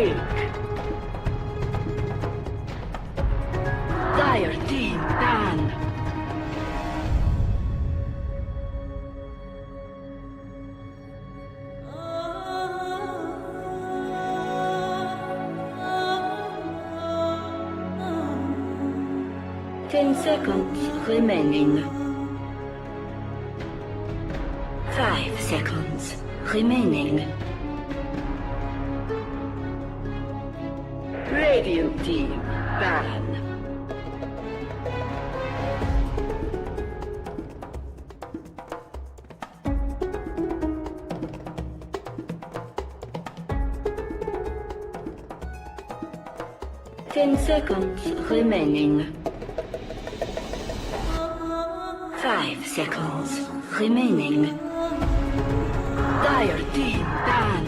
pick. Dire team ban. 10 seconds remaining. 5 seconds remaining. Radiant team ban. Ten seconds remaining. 5 seconds remaining. Dire team ban.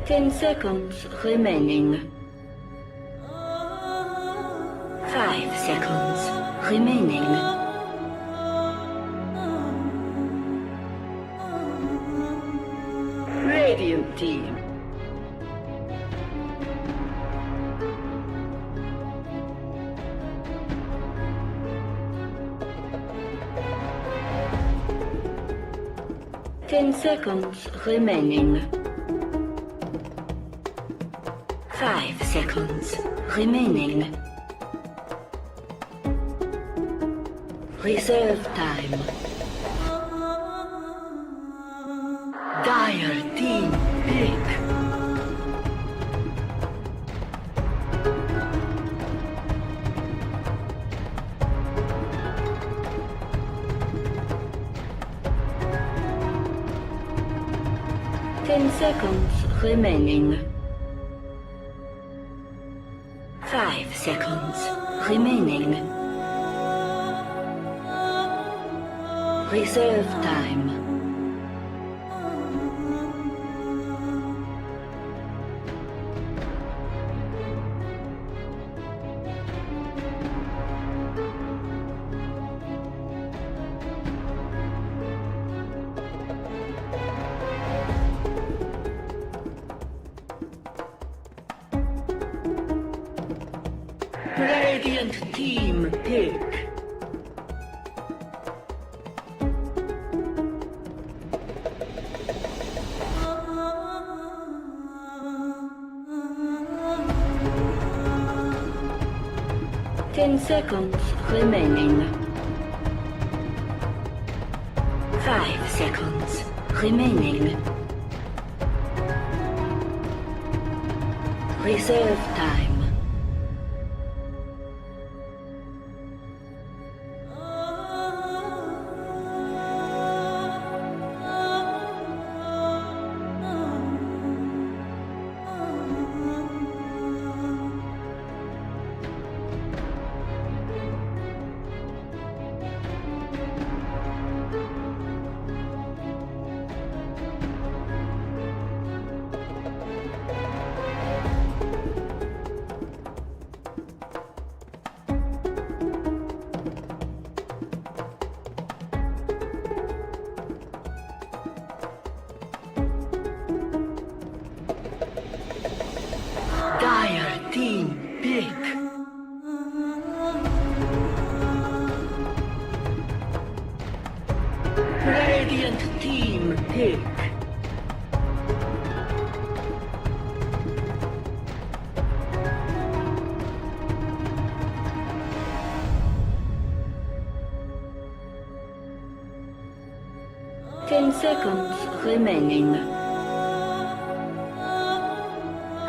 Ten seconds remaining. 5 seconds remaining. Radiant team. Ten seconds remaining. 5 seconds remaining. Reserve time. Dire team pick. Ten seconds remaining. 5 seconds remaining. Reserve time. Radiant team pick. Ten seconds remaining. 5 seconds remaining. Reserve time. Dire team pick. Radiant team pick. Ten seconds remaining.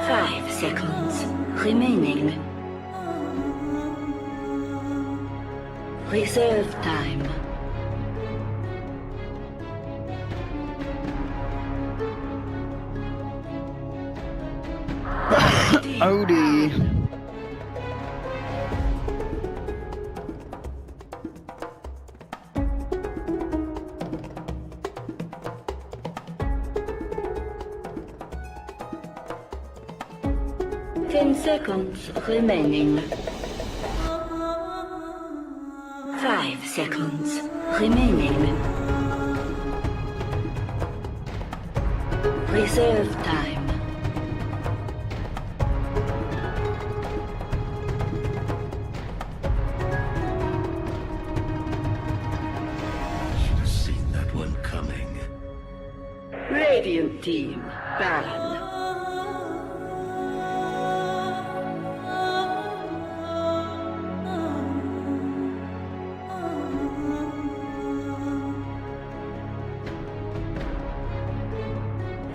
5 seconds remaining. Reserve time. Odie. 10 seconds remaining. 5 seconds remaining. Reserve time. Should have seen that one coming. Radiant team, ban.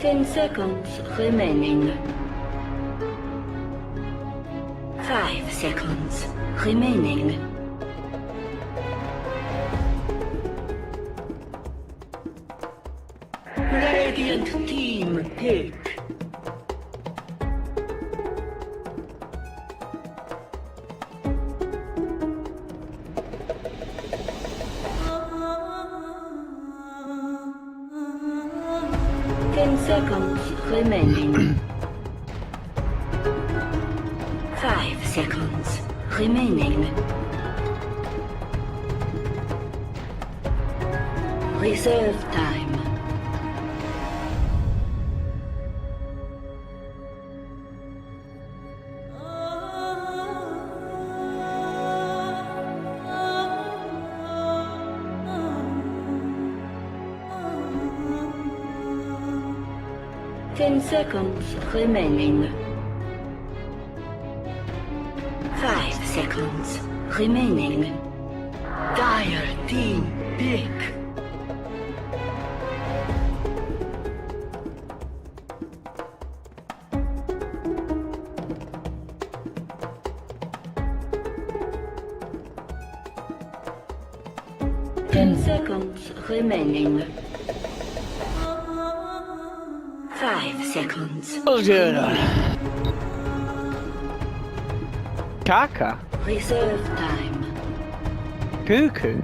Ten seconds remaining. 5 seconds remaining. Radiant team pick. Ten seconds remaining. 5 seconds remaining. Reserve time. Ten seconds remaining. 5 seconds remaining. Dire team pick. Ten seconds remaining. 5 seconds. What's going on? Kaka? Reserve time. Cuckoo?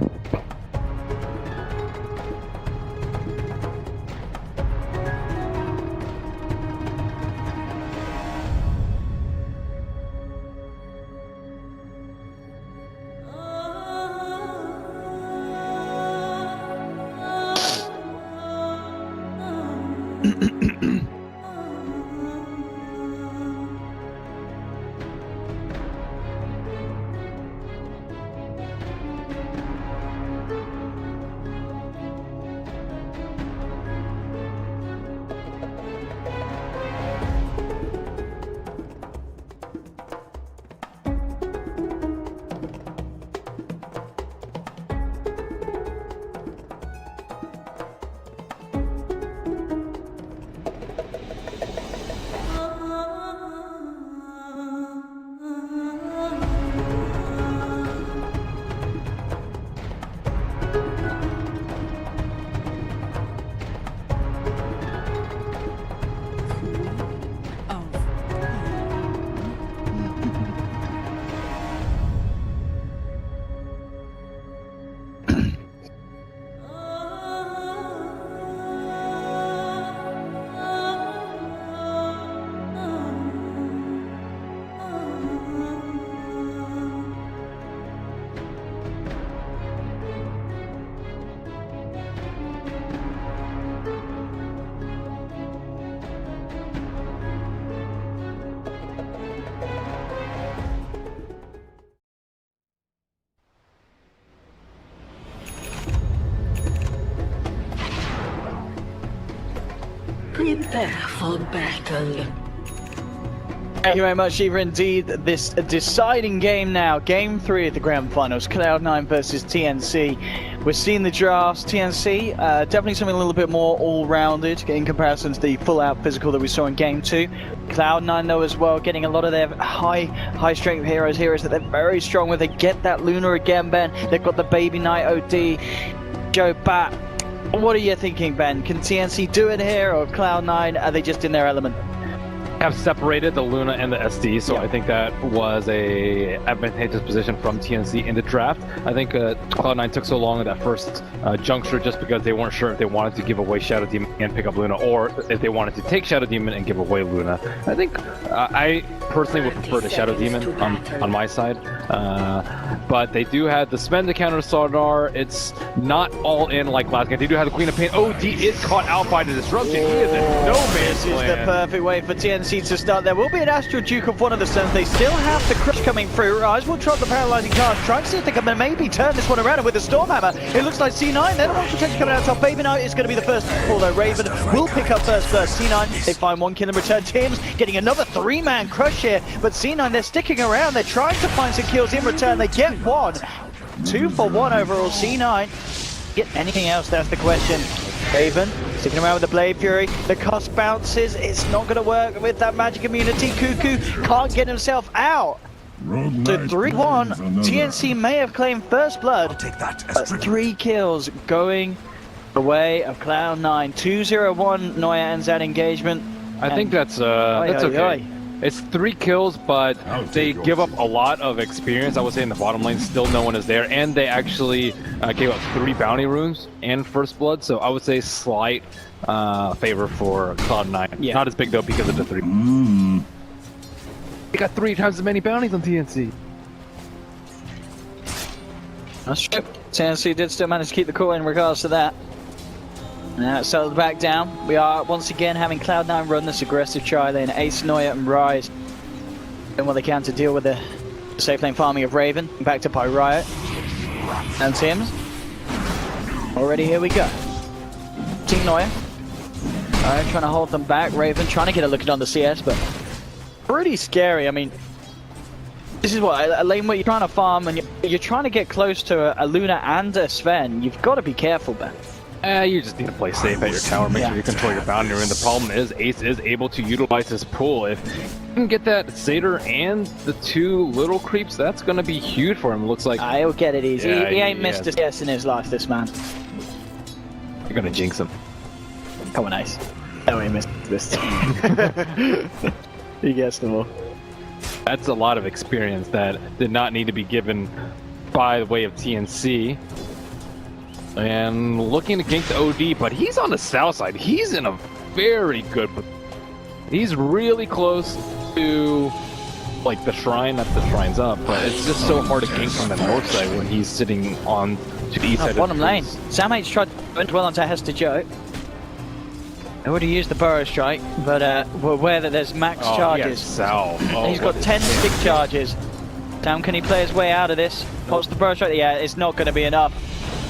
Prepare for battle. Thank you very much, Eva. Indeed, this deciding game now. Game 3 of the Grand Finals. Cloud9 versus TnC. We're seeing the drafts. TnC, definitely something a little bit more all-rounded in comparison to the full-out physical that we saw in Game 2. Cloud9, though, as well, getting a lot of their high-strength heroes that they're very strong with. They get that Luna again, Ben. They've got the Baby Knight OD. Go back. What are you thinking, Ben? Can TnC do it here, or Cloud9, are they just in their element? Have separated the Luna and the SD, so yeah. I think that was a advantageous position from TnC in the draft. I think Cloud9 took so long at that first juncture just because they weren't sure if they wanted to give away Shadow Demon and pick up Luna, or if they wanted to take Shadow Demon and give away Luna. I think I personally would prefer the Shadow Demon on my side, but they do have the spend to counter Sardar. It's not all in like last game. They do have the Queen of Pain. OD is caught out by the disruption. He is in no man's This is the perfect way for TnC to start. There will be an Astral Duke of one of the stones. They still have the crush coming through. Rise will drop the paralyzing charge. Trying to see if they can maybe turn this one around, and with the Storm Hammer, it looks like C9. They're the ones potentially coming out top. Baby Knight is going to be the first to fall, though. Raven will pick up first. C9, they find one kill in return. Tim's getting another 3-man crush here, but C9, they're sticking around. They're trying to find some kills in return. They get one. 2 for 1 overall. C9. Get anything else? That's the question. Raven sticking around with the Blade Fury. The cost bounces. It's not going to work with that magic immunity. Cuckoo can't get himself out. So 3-1. TnC may have claimed first blood, but 3 kills going the way of Cloud9. 2-0-1. Noya ends that engagement. I think that's okay. It's 3 kills, but they give up a lot of experience. I would say in the bottom lane, still no one is there, and they actually gave up 3 bounty runes and first blood. So I would say slight favor for Cloud9. Yeah. Not as big though because of the 3. They got 3 times as many bounties on TnC. That's true. TnC did still manage to keep the cool in regards to that. Now it's settled back down. We are once again having Cloud9 run this aggressive tri lane. Ace, Noya and Rise doing what they can to deal with the safe lane farming of Raven. Backed up by Riot. And Tim's. Already here we go. Team Noya. Alright, trying to hold them back. Raven trying to get a look at on the CS, but pretty scary. I mean, this is what a lane where you're trying to farm and you're trying to get close to a Luna and a Sven. You've got to be careful, Ben. You just need to play safe at your tower, make sure you control your boundary, and the problem is Ace is able to utilize his pull. If you can get that Satyr and the 2 little creeps, that's going to be huge for him. Looks like He'll get it easy. Yeah, he ain't missed a CS in his life, this man. you're going to jinx him. Come on, Ace. Oh, he missed this. He gets them all. That's a lot of experience that did not need to be given by the way of TnC. And looking to gank the OD, but he's on the south side. He's in a very good... He's really close to, like, the shrine. Not the shrine's up, but it's just so hard to gank from the north side when he's sitting on to the east side. Bottom lane. Sam-H tried to dwell onto Hester Joe. I would have used the Burrow Strike, but we're aware that there's max charges. He's got 10 stick charges. Sam, can he play his way out of this? Pops the Burrow Strike. Yeah, it's not going to be enough.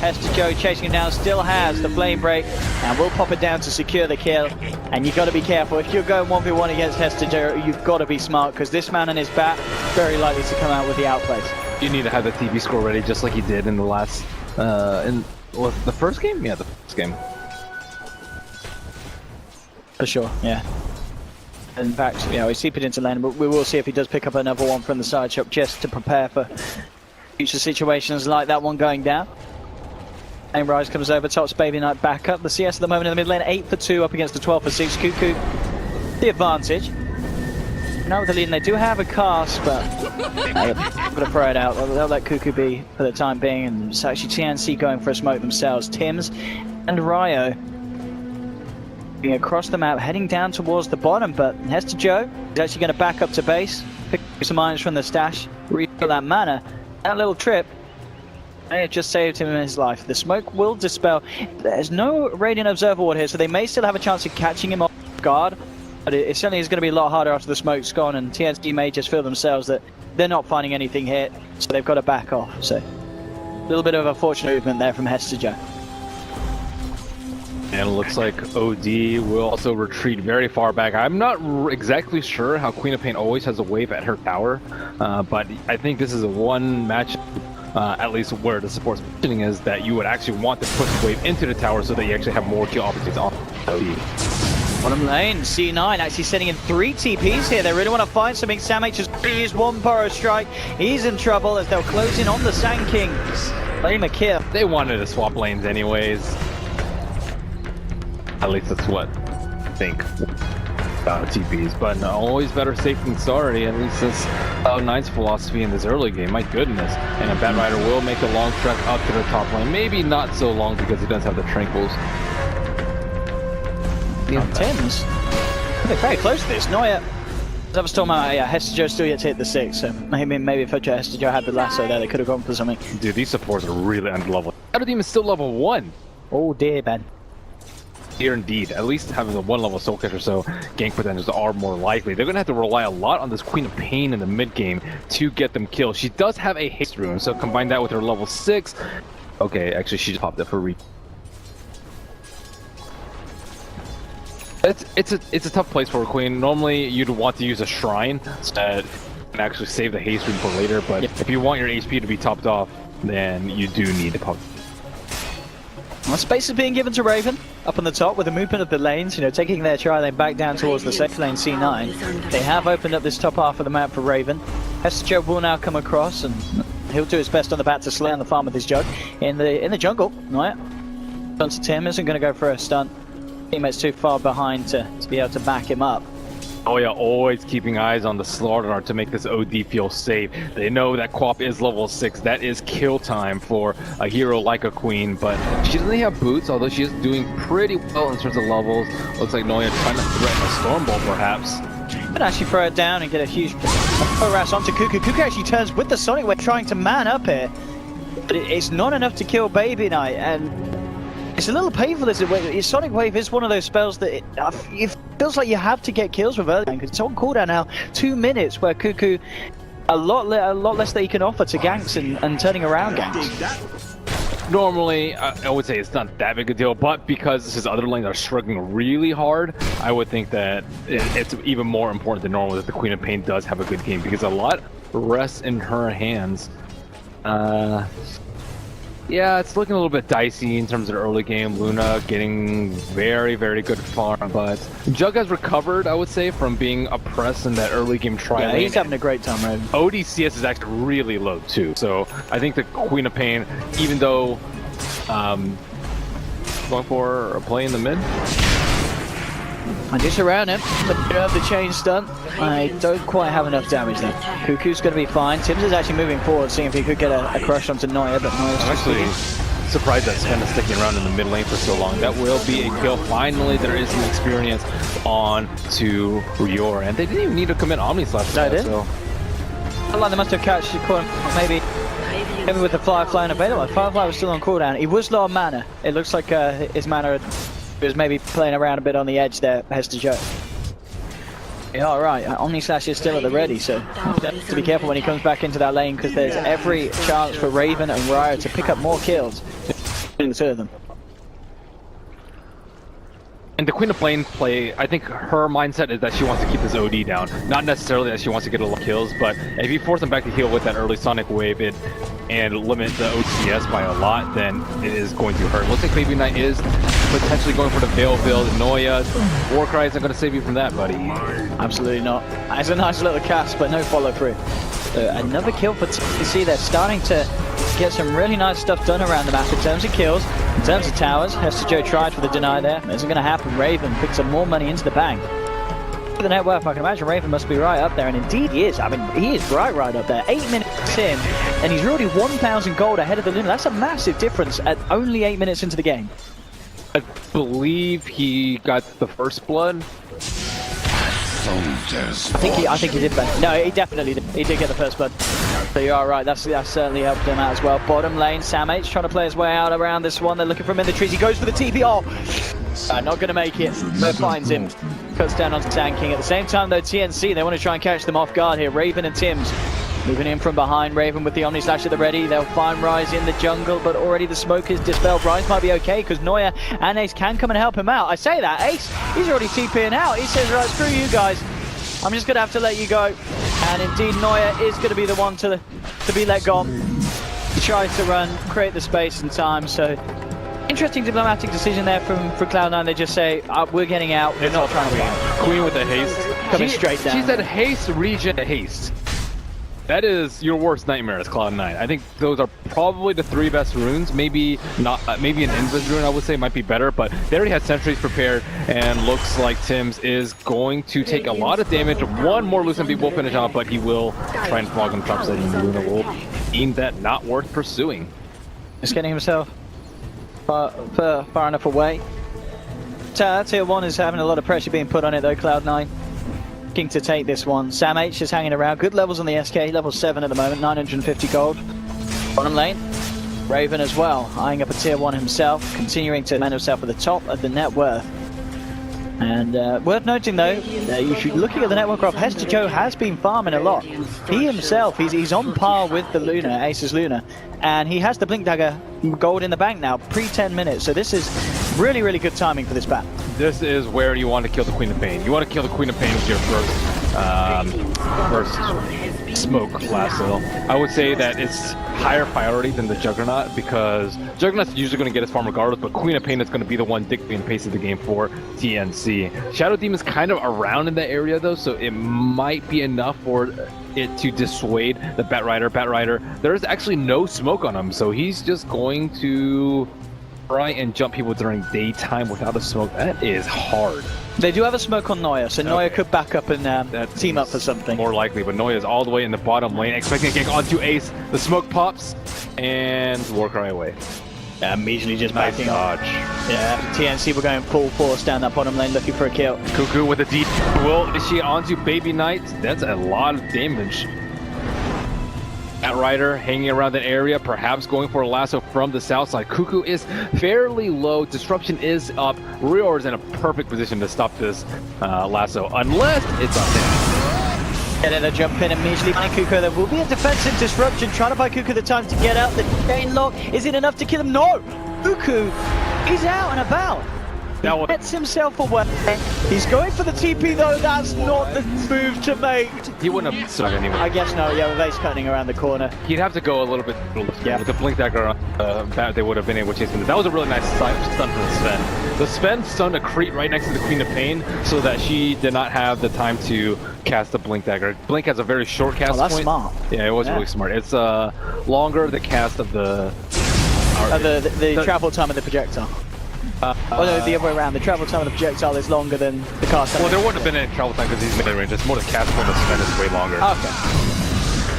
Hester Joe chasing him down, still has the flame break, and will pop it down to secure the kill. And you've got to be careful. If you're going 1v1 against Hester Joe, you've got to be smart, because this man and his bat, very likely to come out with the outplays. You need to have the TV score ready, just like you did in the last, was the first game? Yeah, the first game. For sure, yeah. In fact, we see it into lane, but we will see if he does pick up another one from the side shop, just to prepare for future situations like that one going down. And Rise comes over, tops Baby Knight back up. The CS at the moment in the mid lane, 8 for 2 up against the 12 for 6. Cuckoo, the advantage. Now with the lead, and they do have a cast, but they're going to throw it out. They'll let Cuckoo be for the time being, and it's actually TnC going for a smoke themselves. Tims and Ryo being across the map, heading down towards the bottom, but Hester Joe is actually going to back up to base, pick some items from the stash, refill that mana. That little trip may have just saved him in his life. The smoke will dispel. There's no Radiant Observer Ward here, so they may still have a chance of catching him off guard. But it certainly is going to be a lot harder after the smoke's gone, and TnC may just feel themselves that they're not finding anything here, so they've got to back off. So a little bit of a fortunate movement there from Hester Joe. And it looks like OD will also retreat very far back. I'm not exactly sure how Queen of Pain always has a wave at her tower, but I think this is a one match, at least where the support's positioning is, that you would actually want to push the wave into the tower so that you actually have more kill opportunities on OD. Bottom lane, C9 actually sending in 3 TPs here. They really want to find something. Sam-H has used 1 Burrow Strike. He's in trouble as they'll close in on the Sand King. Claim a kill. They wanted to swap lanes anyways. At least that's what I think about TPs, but always better safe than sorry. At least that's Cloud9's philosophy in this early game. My goodness. And a Bat Rider will make a long trek up to the top lane. Maybe not so long because he does have the Tranquils. Tim's. They're very close to this. Noya. I was talking about, Hester Joe still yet to hit the 6, so maybe if Hester Joe had the lasso there, they could have gone for something. Dude, these supports are really under-leveled. Shadow Demon's still level 1. Oh dear, Ben. Here indeed. At least having the 1-level Soul Catcher, so gank potentials are more likely. They're going to have to rely a lot on this Queen of Pain in the mid-game to get them killed. She does have a haste rune, so combine that with her level 6. Okay, actually she just popped up for re. It's a tough place for a queen. Normally you'd want to use a shrine so that you can actually save the haste rune for later, but if you want your HP to be topped off, then you do need to pop. Well, space is being given to Raven up on the top with the movement of the lanes, taking their tri lane back down towards the safe lane C9. They have opened up this top half of the map for Raven. Hester Joe will now come across and he'll do his best on the bat to slay on the farm with his jug in the jungle. Right, onto Tim isn't going to go for a stunt. Teammates too far behind to be able to back him up. Oh yeah, always keeping eyes on the Slaughter to make this OD feel safe. They know that Quap is level 6. That is kill time for a hero like a Queen, but she doesn't have boots, although she is doing pretty well in terms of levels. Looks like Noya trying to threaten a Stormbolt perhaps. But actually throw it down and get a huge harass onto Cuckoo. Cuckoo actually turns with the Sonic Wave trying to man up here. But it's not enough to kill Baby Knight, and it's a little painful. This Sonic Wave is one of those spells that it feels like you have to get kills with early because it's on cooldown now. 2 minutes where Cuckoo a lot less that he can offer to ganks and turning around ganks. Normally, I would say it's not that big a deal, but because his other lanes are struggling really hard, I would think that it's even more important than normal that the Queen of Pain does have a good game because a lot rests in her hands. Yeah, it's looking a little bit dicey in terms of the early game. Luna getting very, very good farm, but Jug has recovered, I would say, from being oppressed in that early game trial. Yeah, he's having a great time, right? ODCS is actually really low too, so I think the Queen of Pain, even though going for a play in the mid. I just around him, but you have the chain stunt. I don't quite have enough damage there. Cuckoo's going to be fine. Tims is actually moving forward, seeing if he could get a crush onto Noya, but Noya's I'm actually surprised that Sven is sticking around in the mid lane for so long. That will be a kill. Finally, there is some experience on to Rior, and they didn't even need to commit Omni Slash for that, so. Like they must have catched the corner, maybe with the Firefly unavailable. Firefly was still on cooldown. He was low on mana. It looks like his mana was maybe playing around a bit on the edge there, Hester Joe. Yeah, alright, Omni Slash is still at the ready, so have to be careful when he comes back into that lane because there's every chance for Raven and Ryo to pick up more kills between the two of them. And the Queen of Pain play, I think her mindset is that she wants to keep this OD down. Not necessarily that she wants to get a lot of kills, but if you force them back to heal with that early Sonic Wave and limit the OCS by a lot, then it is going to hurt. Looks like Baby Knight is potentially going for the Veil build. Noya, Warcry isn't going to save you from that, buddy. Absolutely not. It's a nice little cast, but no follow through. So another kill for TnC. They're starting to get some really nice stuff done around the map in terms of kills, in terms of towers. Hester Joe tried for the deny there. Isn't going to happen. Raven picks up more money into the bank. For the net worth, I can imagine Raven must be right up there, and indeed he is. I mean, he is right up there. 8 minutes in, and he's already 1,000 gold ahead of the Luna. That's a massive difference at only 8 minutes into the game. I believe he got the first blood. I think he did better. No, he definitely did. He did get the first blood. So you are right. That certainly helped him out as well. Bottom lane, Sam-H trying to play his way out around this one. They're looking for him in the trees. He goes for the TP. Oh, not going to make it. But finds him. Cuts down onto Tanking. At the same time, though, TnC, they want to try and catch them off guard here. Raven and Tims moving in from behind. Raven with the Omni Slash at the ready. They'll find Rise in the jungle, but already the smoke is dispelled. Rise might be okay because Noya and Ace can come and help him out. I say that. Ace, he's already TPing out. He says, right, screw you guys. I'm just going to have to let you go. And indeed, Noya is going to be the one to be let go. He tries to run, create the space and time. So, interesting diplomatic decision there from Cloud9. They just say, we're getting out. We're not trying to fight. Queen with the haste. Coming straight down. She said haste, regen, haste. That is your worst nightmare as Cloud9. I think those are probably the 3 best runes. Maybe not. Maybe an Invis rune I would say might be better, but they already had sentries prepared, and looks like Tims is going to take a lot of damage. One more Lucent Beat will finish off, but he will try and flog him topside, and Luna will deem that not worth pursuing. Just getting himself far enough away tower. Tier 1 is having a lot of pressure being put on it though, Cloud9. Looking to take this one. Sam H is hanging around. Good levels on the SK, level 7 at the moment, 950 gold. Bottom lane, Raven as well, eyeing up a tier 1 himself, continuing to land himself at the top of the net worth. And worth noting though, looking at the network graph, Hester Joe has been farming a lot. He himself, he's on par with the Luna, Ace's Luna, and he has the Blink Dagger gold in the bank now, pre-10 minutes, so this is really, really good timing for this bat. This is where you want to kill the Queen of Pain. You want to kill the Queen of Pain with your first smoke lasso. I would say that it's higher priority than the Juggernaut because Juggernaut's usually going to get his farm regardless, but Queen of Pain is going to be the one dictating the pace of the game for TnC. Shadow Demon's kind of around in that area though, so it might be enough for it to dissuade the Bat Rider. Bat Rider, there's actually no smoke on him, so he's just going to try and jump people during daytime without a smoke. That is hard. They do have a smoke on Noya, so Noya could back up and team up for something. More likely, but Noya is all the way in the bottom lane, expecting to get onto Ace. The smoke pops, and Warcry away. Immediately just Nice backing dodge. Yeah, TnC were going full force down that bottom lane looking for a kill. Cuckoo with a D will initiate onto Baby Knight. That's a lot of damage. Bat Rider hanging around that area, perhaps going for a lasso from the south side. Cuckoo is fairly low. Disruption is up. Rior is in a perfect position to stop this lasso, unless it's up there. And then a jump in immediately by Cuckoo. There will be a defensive disruption, trying to buy Cuckoo the time to get out. The chain lock, is it enough to kill him? No! Cuckoo is out and about. He gets himself away. He's going for the TP though, that's not the move to make. He wouldn't have stuck anyway. I guess no, yeah, with Ace cutting around the corner. He'd have to go a little bit with the Blink Dagger bat, they would have been able to chase him. That was a really nice stun from the Sven. The Sven stunned a Crete right next to the Queen of Pain so that she did not have the time to cast the Blink Dagger. Blink has a very short cast that's point. Smart. Yeah, it was really smart. It's longer the cast of the travel time of the projectile. No, the other way around. The travel time of the projectile is longer than the cast time. Well, there wouldn't have been any travel time because he's mid-range. It's more the cast point of Sven is way longer. Okay.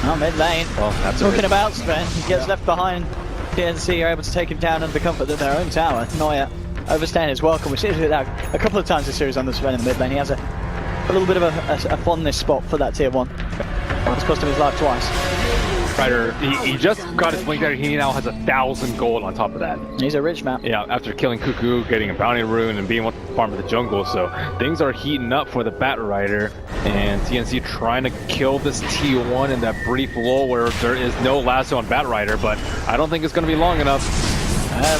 Oh, mid lane. Well, that's talking about Sven. He gets left behind. TnC are able to take him down under the comfort of their own tower. Noya overstaying his welcome. We've seen that a couple of times this series on the Sven in the mid lane. He has a little bit of a fondness spot for that tier 1. It's cost him his life twice. Rider, he just got his Blink Dagger. He now has 1,000 gold on top of that. He's a rich man. Yeah, after killing Cuckoo, getting a bounty rune, and being able to farm the jungle. So things are heating up for the Bat Rider, and TnC trying to kill this T1 in that brief lull where there is no lasso on Bat Rider, but I don't think it's going to be long enough.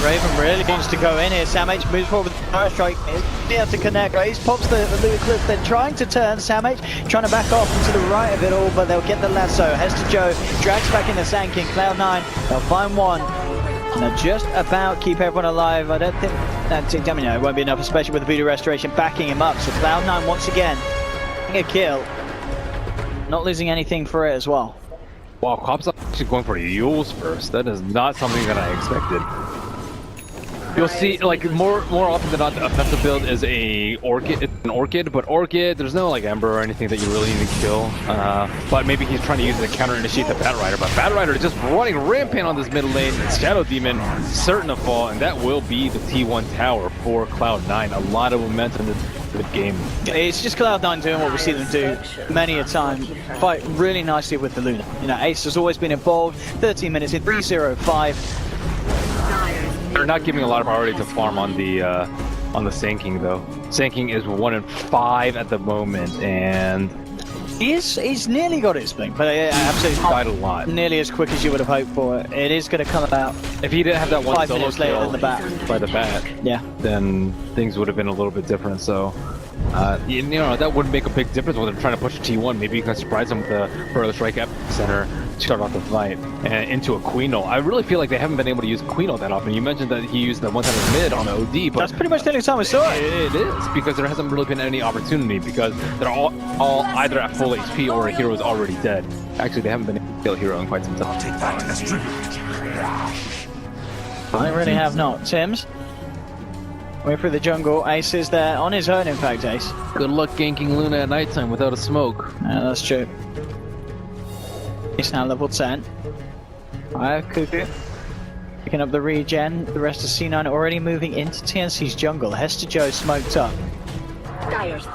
Raven really needs to go in here. Sam H moves forward with the fire strike. He's able to connect. Ace pops the clip. They're trying to turn. Sam H trying to back off into the right of it all, but they'll get the lasso. Hester Joe drags back in the Sand King. Cloud9, they'll find one. And they'll just about keep everyone alive. I don't think it won't be enough, especially with the Voodoo Restoration backing him up. So Cloud9 once again getting a kill. Not losing anything for it as well. Wow, Cop's actually going for Yules first. That is not something that I expected. You'll see, like, more often than not, the offensive build is an Orchid, but Orchid, there's no, like, Ember or anything that you really need to kill. But maybe he's trying to use it to counter-initiate the Bat Rider, but Bat Rider is just running rampant on this middle lane. Shadow Demon certain to fall, and that will be the T1 tower for Cloud9. A lot of momentum in this game. It's just Cloud9 doing what we see them do many a time. Fight really nicely with the Luna. You know, Ace has always been involved. 13 minutes in, 3-0-5. They're not giving a lot of priority to farm on the Sand King though. Sand King is 1 in 5 at the moment, and he's nearly got his blink, but absolutely died a lot. Nearly as quick as you would have hoped for. It is going to come about. If he didn't have that one 5 solo minutes later kill than the bat. by the bat, yeah, then things would have been a little bit different. So. You know, that wouldn't make a big difference when they're trying to push a T1. Maybe you can surprise them with the further strike center to start off the fight and into a Queen Ult. I really feel like they haven't been able to use Queen Ult that often. You mentioned that he used the one-time mid on the OD, but that's pretty much the only time we saw it. It is, because there hasn't really been any opportunity because they're all either at full HP or a hero is already dead. Actually, they haven't been able to kill a hero in quite some time. Take that as tribute. I really have not. Sims? Way through the jungle. Ace is there on his own, in fact, Ace. Good luck ganking Luna at nighttime without a smoke. Yeah, that's true. He's now level 10. Alright, Cuckoo. Picking up the regen. The rest of C9 already moving into TnC's jungle. Hester Joe smoked up.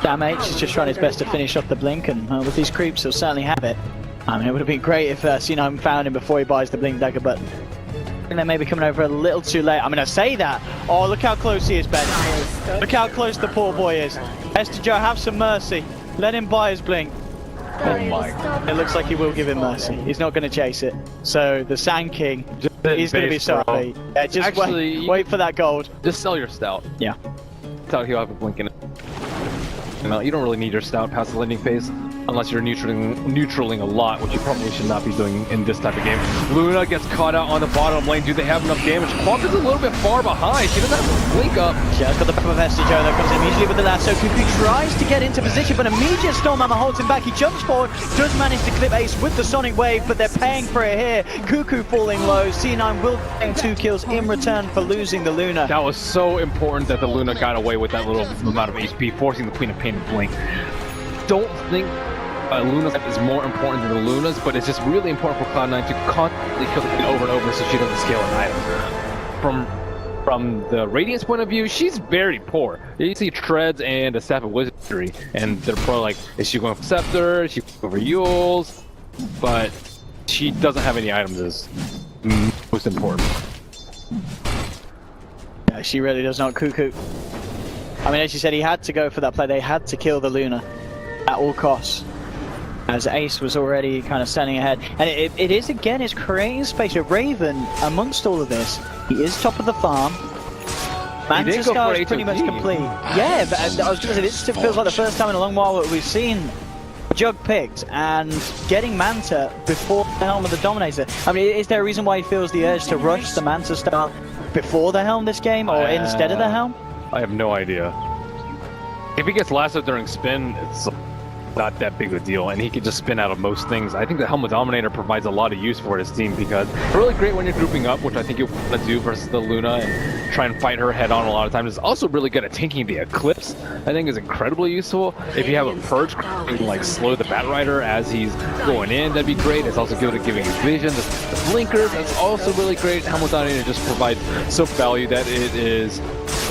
Damage is just trying his best to finish off the blink, and with these creeps, he'll certainly have it. I mean, it would have been great if C9 found him before he buys the blink dagger, but I think they may be coming over a little too late. I'm going to say that. Oh, look how close he is, Ben. Look how close the poor boy is. Hester Joe, have some mercy. Let him buy his blink. Oh my god. It looks like he will give him mercy. He's not going to chase it. So the Sand King, he's going to be sorry. Yeah, just Actually, wait for that gold. Just sell your stout. Yeah. Stout, he'll have a blink in it. You don't really need your stout past the landing phase unless you're neutraling a lot, which you probably should not be doing in this type of game. Luna gets caught out on the bottom lane. Do they have enough damage? Quamp is a little bit far behind. She doesn't have to blink up. Just got the pep of Hester Joe that comes in immediately with the lasso. Cuckoo tries to get into position, but immediate Stormhammer holds him back. He jumps forward, does manage to clip Ace with the Sonic Wave, but they're paying for it here. Cuckoo falling low. C9 will gain 2 kills in return for losing the Luna. That was so important that the Luna got away with that little amount of HP, forcing the Queen of Pain to blink. Don't think Luna's is more important than the Luna's, but it's just really important for Cloud9 to constantly kill the Queen over and over so she doesn't scale an item. From the Radiant's point of view, she's very poor. You see Treads and a Staff of Wizardry, and they're probably like, is she going for Scepter? Is she going for Yules? But she doesn't have any items is most important. Yeah, she really does not. Cuckoo. I mean, as you said, he had to go for that play. They had to kill the Luna at all costs, as Ace was already kind of standing ahead. And it is, again, it's creating space. Raven, amongst all of this, he is top of the farm. Manta Scar is pretty much complete. Yeah, but I was going to say, this feels like the first time in a long while that we've seen Jug picked and getting Manta before the Helm of the Dominator. I mean, is there a reason why he feels the urge to rush the Manta Star before the Helm this game, or instead of the Helm? I have no idea. If he gets lassoed during spin, it's not that big of a deal, and he can just spin out of most things. I think the Helm of Dominator provides a lot of use for his team because it's really great when you're grouping up, which I think you'll want to do versus the Luna and try and fight her head on a lot of times. It's also really good at tanking the Eclipse. I think is incredibly useful. If you have a Purge, you can like slow the Bat Rider as he's going in. That'd be great. It's also good at giving his vision. The Blinkers, that's also really great. Helm of Dominator just provides some value that it is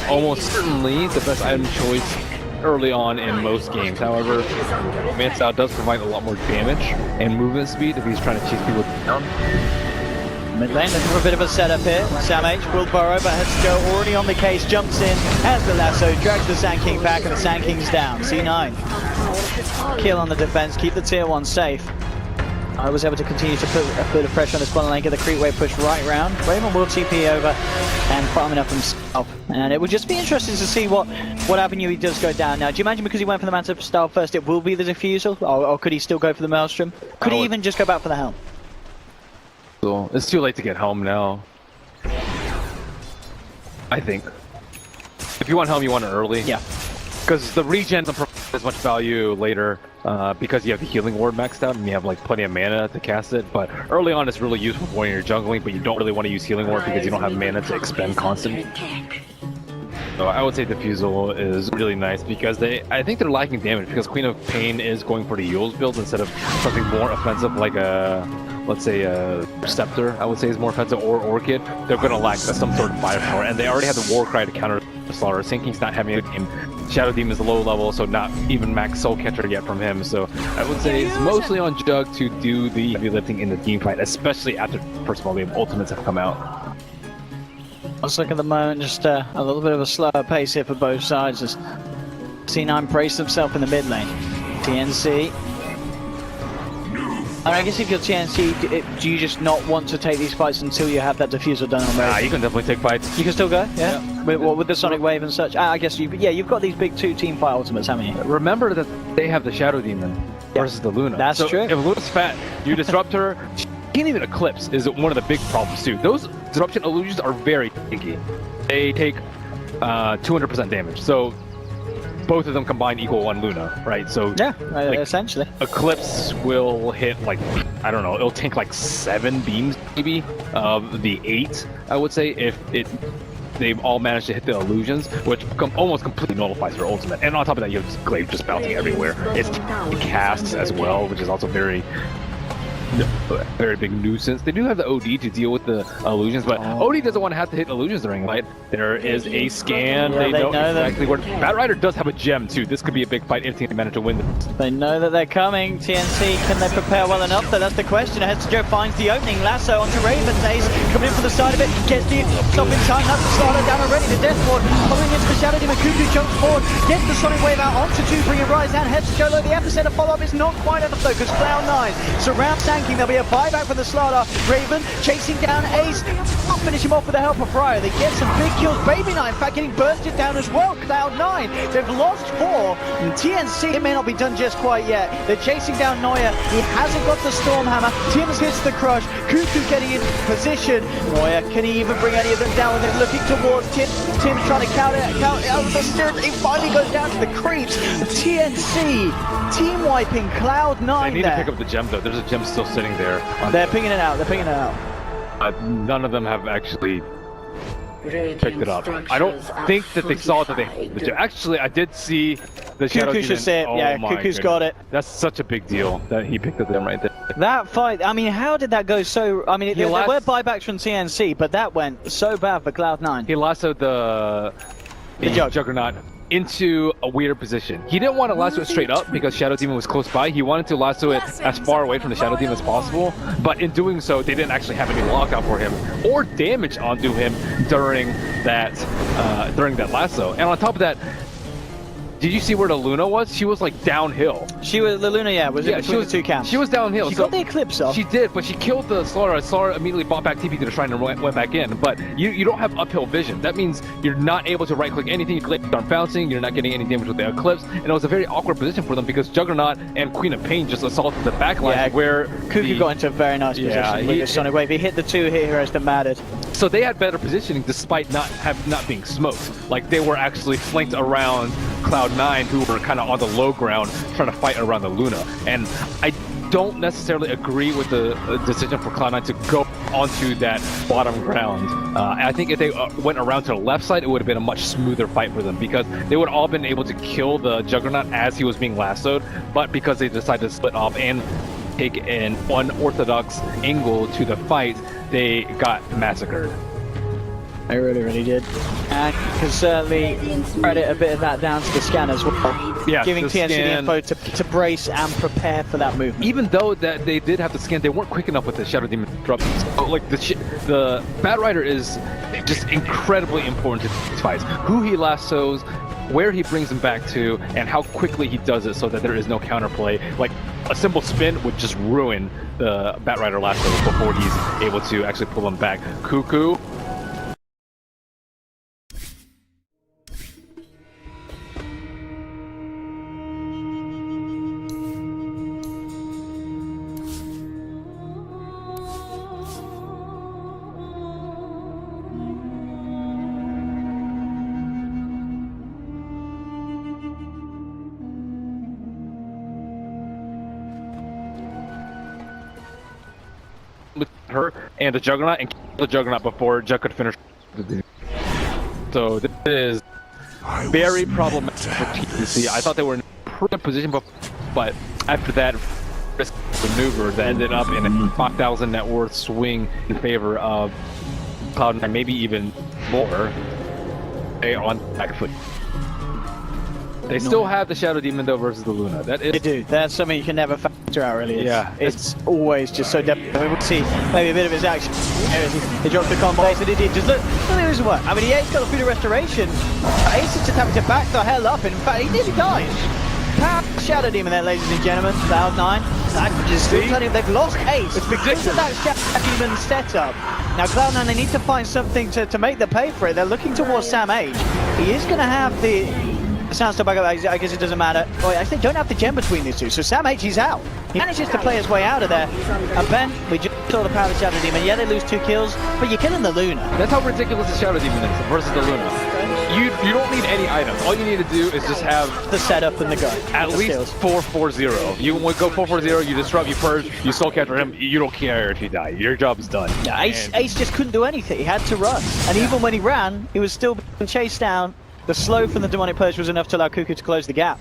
almost certainly the best item choice early on in most games. However, Manta does provide a lot more damage and movement speed if he's trying to chase people down. Mid lane looking for a bit of a setup here. Sam H will burrow, but has to go already on the case, jumps in, has the lasso, drags the Sand King back, and the Sand King's down. C9. Kill on the defense, keep the tier 1 safe. I was able to continue to put a bit of pressure on this bottom lane, get the creep wave push right round. Raven will TP over and farming up himself. And it would just be interesting to see what avenue he does go down now. Do you imagine because he went for the Manta style first, it will be the Diffusal? Or could he still go for the Maelstrom? Could he even just go back for the Helm? So it's too late to get Helm now. I think. If you want Helm, you want it early. Yeah. Because the regen doesn't provide as much value later because you have the healing ward maxed out and you have like plenty of mana to cast it. But early on, it's really useful when you're jungling, but you don't really want to use healing ward because you don't have mana to expend constantly. So I would say Diffusal is really nice because I think they're lacking damage because Queen of Pain is going for the Yules build instead of something more offensive like a, let's say a Scepter, I would say is more offensive, or Orchid. They're going to lack some sort of firepower, and they already have the Warcry to counter the Slaughter. Sand King's not having a game. Shadow Demon is low level, so not even max Soul Catcher yet from him. So I would say it's mostly on Jug to do the heavy lifting in the team fight, especially after first of all the ultimates have come out. Let's look at the moment, just a little bit of a slower pace here for both sides as C9 braced himself in the mid lane. TnC. I guess if you're TnC, do you just not want to take these fights until you have that Diffusal done on Nah, you can definitely take fights. You can still go, yeah? With the Sonic Wave and such? I guess you've got these big 2 team fight ultimates, haven't you? Remember that they have the Shadow Demon versus the Luna. That's true. If Luna's fat, you disrupt her. She can't even Eclipse is one of the big problems too. Those disruption illusions are very tanky. They take 200% damage. So both of them combined equal 1 Luna, right? So yeah, like, essentially. Eclipse will hit like, I don't know, it'll tank like 7 beams maybe of the 8, I would say, if they've all managed to hit the illusions, which almost completely nullifies her ultimate. And on top of that, you have Glaive just bouncing everywhere. It's casts as well, which is also very a very big nuisance. They do have the OD to deal with the illusions, but OD doesn't want to have to hit illusions during fight. There is a scan. Yeah, they know exactly where. that. Bat Rider does have a gem too. This could be a big fight if TnC manage to win this. They know that they're coming. TnC, can they prepare well enough? That's the question. Joe finds the opening. Lasso onto Raven's Ace. Coming in from the side of it. Gets the stop in time. That's the starter down already. The Death Ward following into the Shadow Demon. Cuckoo jumps forward. Gets the Sonic Wave out onto 2, bringing Rise down. Heads to Jolo. The epicenter follow-up is not quite enough though, because Cloud9 surrounds tanking. There'll be a buyback from the Slardar. Raven chasing down Ace. I'll finish him off with the help of Fryer. They get some big kills. Baby Knight, in fact, getting bursted down as well. Cloud9, they've lost 4. And TnC, it may not be done just quite yet. They're chasing down Neuer. He hasn't got the Stormhammer. Tim's hits the crush. Cuckoo getting in position. Neuer, can he even bring any of them down? When they're looking towards Tim. Tim's trying to counter out the steer. He finally goes down to the creeps. TnC team wiping Cloud9. They need to pick up the gem though. There's a gem still sitting there. They're pinging it out. They're pinging it out. None of them have actually Radiant picked it up. I don't think that they saw that they. Actually, I did see the Shadow Cuckoo should Demon. say it. Oh Yeah, my Cuckoo's goodness. got it. That's such a big deal that he picked up them right there. That fight, I mean, how did that go so... I mean, there were buybacks from TnC, but that went so bad for Cloud9. He lassoed the Juggernaut into a weird position. He didn't want to lasso it straight up because Shadow Demon was close by. He wanted to lasso it as far away from the Shadow Demon as possible, but in doing so, they didn't actually have any lockout for him or damage onto him during that lasso. And on top of that, did you see where the Luna was? She was like downhill. The Luna, yeah, was in between the 2 camps. She was downhill. She got the Eclipse off. She did, but she killed the Slardar. Slardar immediately bought back TP to the shrine and went back in. But you don't have uphill vision. That means you're not able to right-click anything. You click on bouncing. You're not getting any damage with the Eclipse. And it was a very awkward position for them because Juggernaut and Queen of Pain just assaulted the backline where Cuckoo got into a very nice position with the Sonic Wave. He hit the 2 heroes that mattered. So they had better positioning despite not being smoked. Like they were actually flanked around Cloud9, who were kind of on the low ground trying to fight around the Luna. And I don't necessarily agree with the decision for Cloud9 to go onto that bottom ground. I think if they went around to the left side, it would have been a much smoother fight for them because they would all been able to kill the Juggernaut as he was being lassoed. But because they decided to split off and take an unorthodox angle to the fight, they got massacred. I really did. And can certainly credit a bit of that down to the scan as well. Yeah, giving TnC the info to brace and prepare for that movement. Even though that they did have the scan, they weren't quick enough with the Shadow Demon disruptions. So, like the Bat Rider is just incredibly important to these fights. Who he lassos, where he brings him back to, and how quickly he does it so that there is no counterplay. Like a simple spin would just ruin the Bat Rider lasso before he's able to actually pull him back. Cuckoo. With her and the Juggernaut and kill the Juggernaut before Jug could finish. So this is very problematic for TnC. I thought they were in a pretty good position, but after that risk maneuver that ended up in a 5,000 net worth swing in favor of Cloud9, maybe even more, they on back foot. They still have the Shadow Demon though versus the Luna. That is. They do. That's something you can never factor out, really. It's always just so definitely. We will see maybe a bit of his action. He dropped the combo Ace and he did. Just look at his work. I mean, Ace got through the restoration. Ace is just having to back the hell up. In fact, he nearly died. Shadow Demon there, ladies and gentlemen. Cloud9. They've lost Ace. It's because of that Shadow Demon setup. Now, Cloud9, they need to find something to make them pay for it. They're looking towards Sam H. He is going to have the sounds to back up. I guess it doesn't matter. Oh, I think don't have the gem between these two. So Sam H, he's out. He manages to play his way out of there. And Ben, we just saw the power of the Shadow Demon. Yeah, they lose 2 kills, but you're killing the Luna. That's how ridiculous the Shadow Demon is versus the Luna. You don't need any items. All you need to do is just have the setup and the go. At least 4-4-0. You go 4-4-0, you disrupt, you purge, you soul capture him, you don't care if you die. Your job is done. Yeah, Ace just couldn't do anything. He had to run. And even when he ran, he was still being chased down. The slow from the Demonic Purge was enough to allow Cuckoo to close the gap.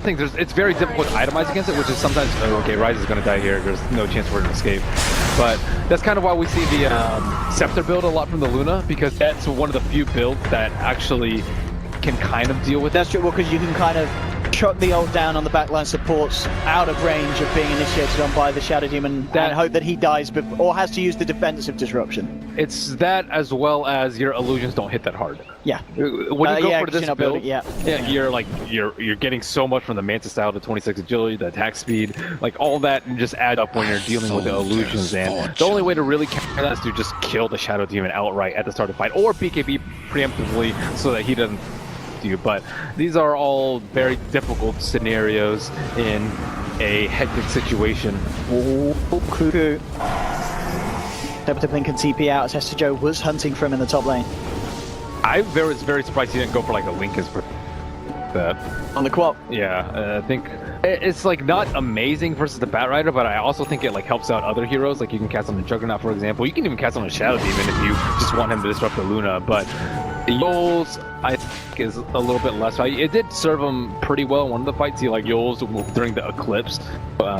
thing. It's very difficult to itemize against it, which is sometimes, oh, okay, Ryze is going to die here. There's no chance for it to escape. But that's kind of why we see the Scepter build a lot from the Luna, because that's one of the few builds that actually can kind of deal with That's that. true, because you can kind of chuck the ult down on the backline supports out of range of being initiated on by the Shadow Demon and hope that he dies or has to use the defensive disruption. It's that, as well as your illusions don't hit that hard. Yeah. When you go yeah, for 'cause this you're not build, building- you're getting so much from the Manta style, the 26 agility, the attack speed, like all that, and just add up when you're dealing with the illusions. And the only way to really counter that is to just kill the Shadow Demon outright at the start of the fight, or BKB preemptively so that he doesn't you. But these are all very difficult scenarios in a hectic situation. Cuckoo. Deputy Blink and TP out as Hester Joe was hunting for him in the top lane. I was very surprised he didn't go for like a Lincoln's for that. On the quad. Yeah, I think it's like not amazing versus the Bat Rider, but I also think it like helps out other heroes. Like you can cast on the Juggernaut, for example. You can even cast on a Shadow Demon if you just want him to disrupt the Luna. But Yols, I think, is a little bit less value. It did serve him pretty well in one of the fights. He like Yols during the Eclipse,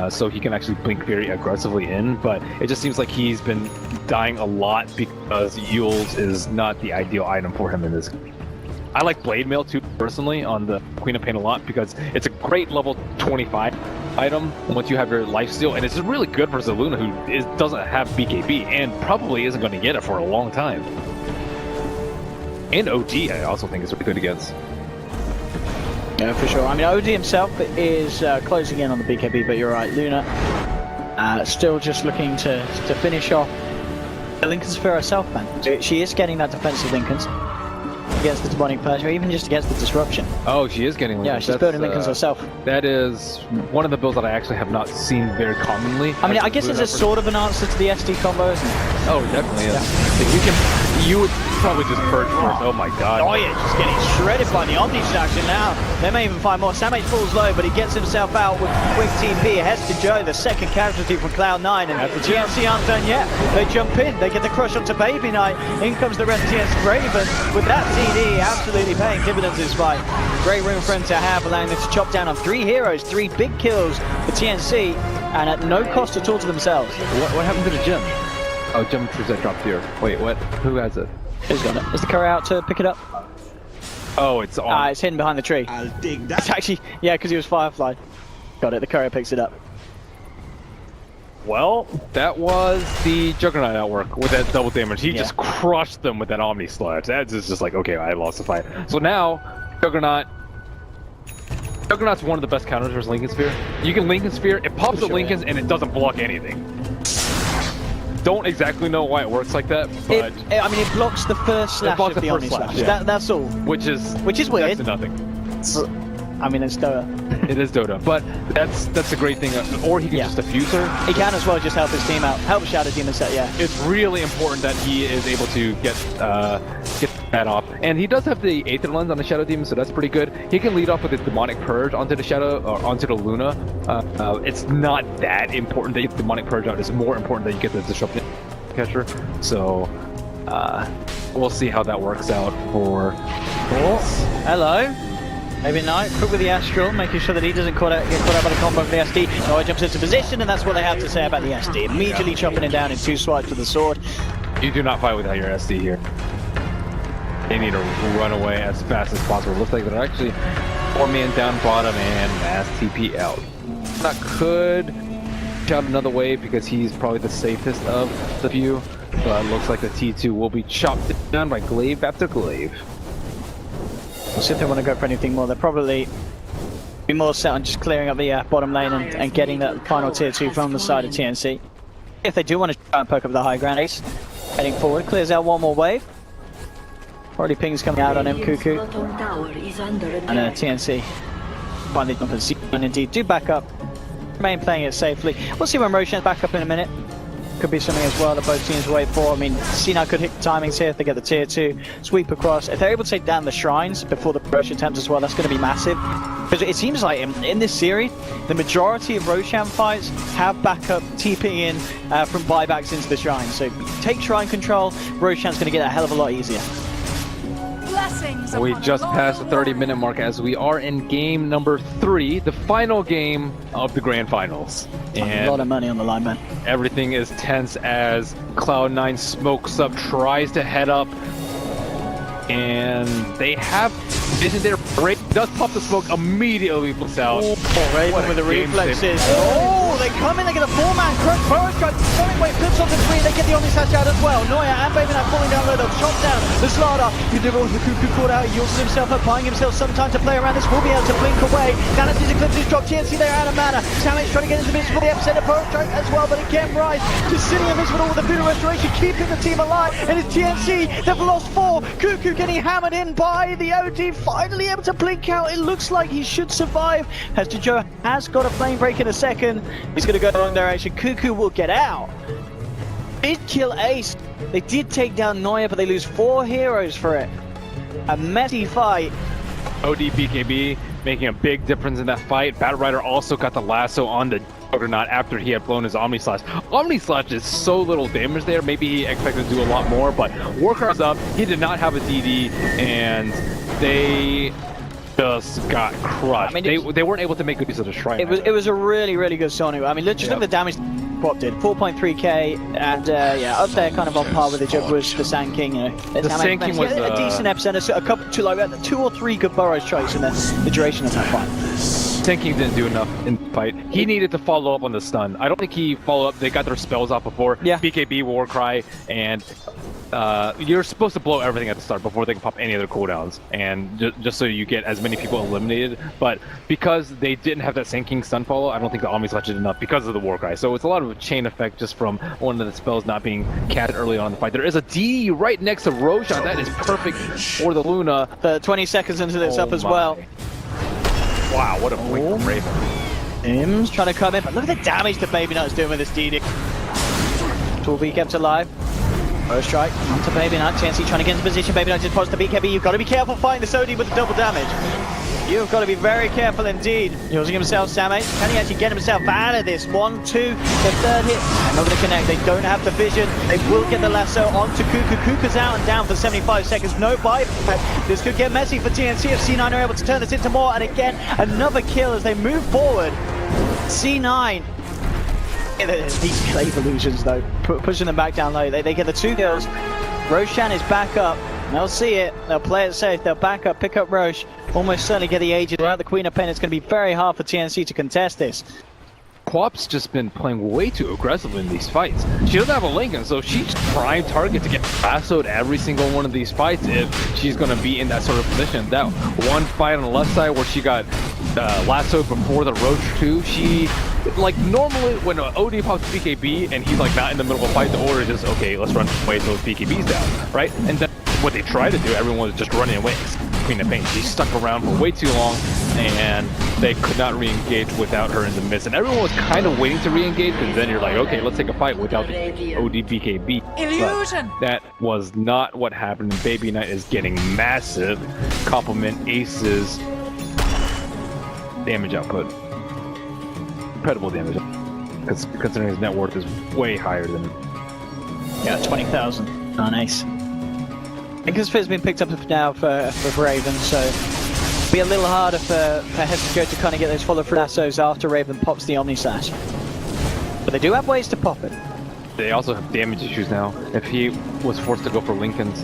so he can actually blink very aggressively in. But it just seems like he's been dying a lot because Yols is not the ideal item for him in this. I like Blade Mail too, personally, on the Queen of Pain a lot, because it's a great level 25 item once you have your lifesteal, and it's just really good for Zaluna, who doesn't have BKB, and probably isn't going to get it for a long time. And OD, I also think, is really good against. Yeah, for sure. I mean, OD himself is closing in on the BKB, but you're right, Luna still just looking to finish off the Lincoln's for herself, man. She is getting that defensive Lincoln's against the demonic purge, or even just against the disruption. Oh, she is getting Lincoln's. Yeah, she's building Lincoln's herself. That is one of the builds that I actually have not seen very commonly. I mean, I guess it's a sort of an answer to the SD combo, isn't it? Oh, definitely is. You would probably just purge first. Oh my god. Oh yeah, just getting shredded by the Omni Distraction now. They may even find more. Samate falls low, but he gets himself out with quick TP. Hester Joe, the second casualty from Cloud9, and the TnC aren't done yet. They jump in, they get the crush onto Baby Knight. In comes the rest of TnC Raven with that TD absolutely paying dividends this fight. Great room for him to have, allowing them to chop down on 3 heroes, 3 big kills for TnC, and at no cost at all to themselves. What happened to the gem? Oh, gem that dropped here. Wait, what? Who has it? Who's got it? Is the courier out to pick it up? Oh, it's on. It's hidden behind the tree. I'll dig that. It's actually, yeah, because he was Firefly. Got it, the courier picks it up. Well, that was the Juggernaut outwork with that double damage. He just crushed them with that Omni Slash. That's just like, okay, I lost the fight. So now, Juggernaut's one of the best counters versus Lincoln Sphere. You can Lincoln Sphere, it pops the Lincolns, and it doesn't block anything. Don't exactly know why it works like that, but I mean, it blocks the first slash of the Omni Slash. Yeah. That's all. which is weird. next to nothing. I mean, it's Dota. It is Dota, but that's a great thing. Or he can just diffuse her. He can as well just help his team out, help Shadow Demon set. Yeah, It's really important that he is able to get that off, and he does have the Aether Lens on the Shadow Demon, so that's pretty good. He can lead off with his Demonic Purge onto the Shadow or onto the Luna. It's not that important that you get the Demonic Purge out. It's more important that you get the Disruption Catcher. So we'll see how that works out for. Hello. Maybe Knight, quick with the Astral, making sure that he doesn't get caught out by the combo of the SD. Noah jumps into position, and that's what they have to say about the SD. Immediately chopping it down in 2 swipes with the sword. You do not fight without your SD here. They need to run away as fast as possible. Looks like they're actually 4-man down bottom and mass TP out. That could shout another wave because he's probably the safest of the few, but it looks like the T2 will be chopped down by glaive after glaive. We'll see if they want to go for anything more. They'll probably be more set on just clearing up the bottom lane and getting that final tier 2 from the side of TnC. If they do want to try and poke up the high ground, Ace heading forward, clears out one more wave. Already pings coming out on him, Cuckoo. Bottom tower is under attack. And TnC finally jump and indeed do back up. Remain playing it safely. We'll see when Roshan's back up in a minute. Could be something as well that both teams wait for. I mean, Cena could hit the timings here if they get the tier 2, sweep across. If they're able to take down the shrines before the Roshan attempt as well, that's going to be massive. Because it seems like in this series, the majority of Roshan fights have backup TPing in from buybacks into the shrine. So take shrine control, Roshan's going to get a hell of a lot easier. Blessings We upon just loyal passed the 30-minute mark as we are in game number 3, the final game of the grand finals. A lot of money on the line, man. Everything is tense as Cloud9 smokes up, tries to head up, and they have vision there. Break does pop the smoke, immediately looks out. Raven with the game reflexes. save. Oh, they come in, they get a 4-man crush. Burrow strike, going away, flips onto 3, they get the Omni Slash out as well. Noya and Baby Knight falling down low, they'll chop down the Slardar. The Cuckoo caught out, he uses himself up, buying himself some time to play around this. Will be able to blink away. Down at his eclipses drop, TnC there out of mana. Samich trying to get into the midst for the epicenter, Burrow strike as well, but again, Rise just sitting in this with all the Voodoo Restoration, keeping the team alive. And it's TnC, they've lost 4. Cuckoo getting hammered in by the OD, finally able to blink out. It looks like he should survive. Hester Joe has got a flame break in a second. He's going to go the wrong direction. Cuckoo will get out. Did kill Ace. They did take down Noya, but they lose 4 heroes for it. A messy fight. OD BKB making a big difference in that fight. Battle Rider also got the lasso on the Juggernaut after he had blown his Omni Slash. Omni Slash is so little damage there. Maybe he expected to do a lot more, but Warcraft's up. He did not have a DD, and they just got crushed. I mean, they weren't able to make good use of the Shrine. It was a really, really good Sonu. I mean, just look at the damage Quap did. 4.3k, and yeah, up there kind of on par with the Juggler's, the Sand King, you know. The Sand King was a decent epicenter, a couple, 2 or 3 good Burrows choice in the duration of that fight. Sand King didn't do enough in the fight. He needed to follow up on the stun. I don't think he followed up. They got their spells off before. Yeah. BKB, Warcry, and you're supposed to blow everything at the start before they can pop any other cooldowns, and just so you get as many people eliminated. But because they didn't have that Sand King stun follow, I don't think the Omni Slash did enough because of the Warcry. So it's a lot of a chain effect just from one of the spells not being cast early on in the fight. There is a D right next to Roshan. That is perfect for the Luna. 20 seconds into this up as well. Wow, what a blink from Raven. Im's trying to come in, but look at the damage that Baby Nut's doing with this DD. Will be kept alive. First strike onto Baby Nut. TnC trying to get into position. Baby Nut just pops the BKB. You've got to be careful fighting this OD with the double damage. You've got to be very careful indeed. Using himself, Samate. Can he actually get himself out of this? 1, 2, the third hit. And not going to connect. They don't have the vision. They will get the lasso onto Cuckoo. Cuckoo's out and down for 75 seconds. No buyback. This could get messy for TnC if C9 are able to turn this into more. And again, another kill as they move forward. C9. These Clave illusions though, pushing them back down low. They get the 2 kills. Roshan is back up. They'll see it. They'll play it safe. They'll back up, pick up Roche. Almost certainly get the Aged. Without the Queen of Pen, it's going to be very hard for TnC to contest this. Quap's just been playing way too aggressively in these fights. She doesn't have a Lincoln, so she's prime target to get lassoed every single one of these fights if she's going to be in that sort of position. That one fight on the left side where she got lassoed before the Roach 2, she, like, normally when an OD pops BKB and he's like not in the middle of a fight, the order is just, okay, let's run away so those BKBs down, right? And then what they try to do, everyone was just running away. Queen of Pain, she stuck around for way too long, and they could not re-engage without her in the midst. And everyone was kind of waiting to re-engage, because then you're like, okay, let's take a fight without the OD BKB. illusion. But that was not what happened, and Baby Knight is getting massive compliment Ace's damage output. Incredible damage, considering his net worth is way higher than... Yeah, 20,000 on Ace. I think his fit's been picked up now for Raven, so it'll be a little harder for Hester to kind of get those follow-through lassos after Raven pops the Omni Slash. But they do have ways to pop it. They also have damage issues now. If he was forced to go for Lincolns.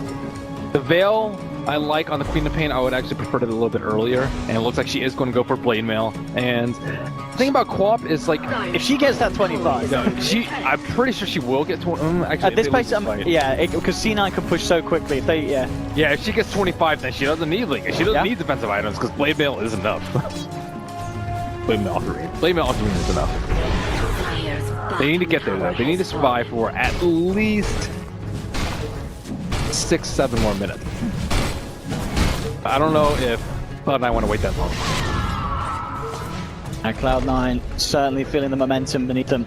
The Veil I like on the Queen of Pain, I would actually prefer it a little bit earlier. And it looks like she is going to go for Blade Mail. And the thing about Quap is, like, if she gets that 25, I'm pretty sure she will get 20. Actually, at this pace, yeah, because C9 can push so quickly. If they, yeah, if she gets 25, then she doesn't need Lincoln. She doesn't need defensive items because Blade Mail is enough. Blade Mail Ocarina. Blade Mail Ocarina is enough. They need to get there though. They need to survive for at least 6-7 more minutes. I don't know if Cloud9 want to wait that long. And Cloud9 certainly feeling the momentum beneath them.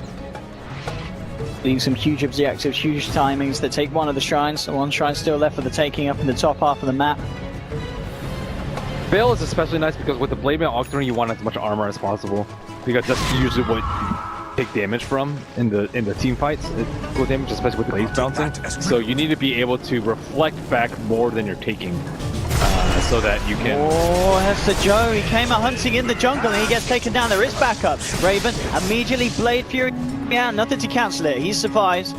Leaving some huge objectives, huge timings that take one of the shrines. One shrine still left for the taking up in the top half of the map. Veil is especially nice because with the Blade Mail Octarine, you want as much armor as possible. Because that's usually what you take damage from in the team fights. With damage, especially with blades bouncing. So you need to be able to reflect back more than you're taking. so that you can... Oh, that's the Joe. He came out hunting in the jungle and he gets taken down. There is backup. Raven immediately Blade Fury out. Nothing to cancel it. He survives.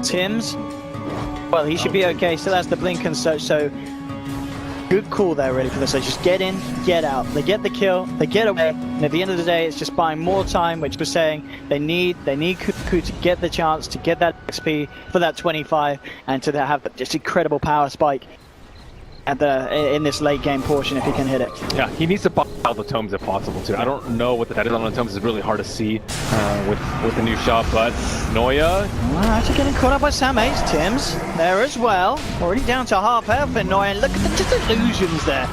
Tim's, well, he should be okay. Still has the blink and such, so good call there really for this. They just get in, get out. They get the kill, they get away, and at the end of the day, it's just buying more time, which we're saying they need Cuckoo to get the chance to get that XP for that 25 and to have just incredible power spike at in this late game portion if he can hit it. Yeah, he needs to buy all the tomes if possible too. I don't know what that is on the tomes. It's really hard to see with the new shot, but Noya... actually getting caught up by Sam Ace. Tim's there as well. Already down to half health and Noya. Look at the just illusions there.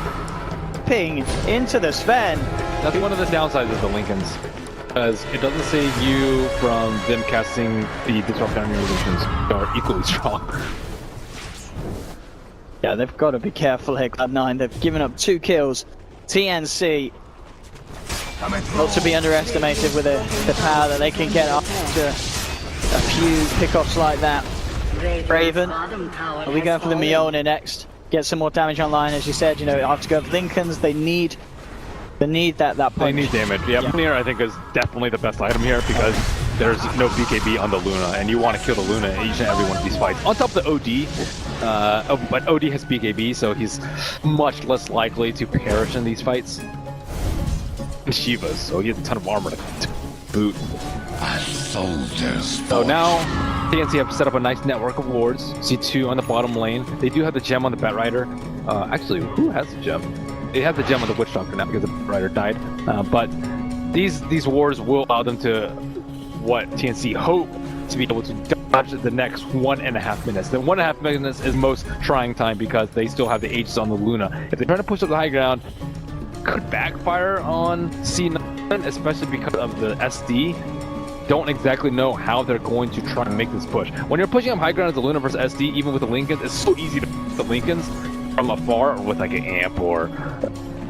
Ping into the Sven. That's one of the downsides of the Lincolns. Because it doesn't save you from them casting the disrupt on your illusions are equally strong. Yeah, they've got to be careful here, Cloud9. They've given up 2 kills. TnC, not to be underestimated with the power that they can get after a few pickoffs like that. Raven, are we going for the Mjolnir next? Get some more damage online, as you said. You know, after going for Lincolns, they need that punch. They need damage. Yeah, Mjolnir I think is definitely the best item here because there's no BKB on the Luna, and you want to kill the Luna in each and every one of these fights. On top of the OD, but OD has BKB, so he's much less likely to perish in these fights. And Shivas, so he has a ton of armor to boot. So now, TnC have set up a nice network of wards. C2 on the bottom lane. They do have the gem on the Batrider. Actually, who has the gem? They have the gem on the Witch Doctor now because the Batrider died. But these wards will allow them to what TnC hope to be able to dodge the next 1.5 minutes. The 1.5 minutes is most trying time because they still have the Aegis on the Luna. If they try to push up the high ground, could backfire on C9, especially because of the SD. Don't exactly know how they're going to try and make this push. When you're pushing up high ground as the Luna versus SD, even with the Lincolns, it's so easy to push the Lincolns from afar or with like an amp or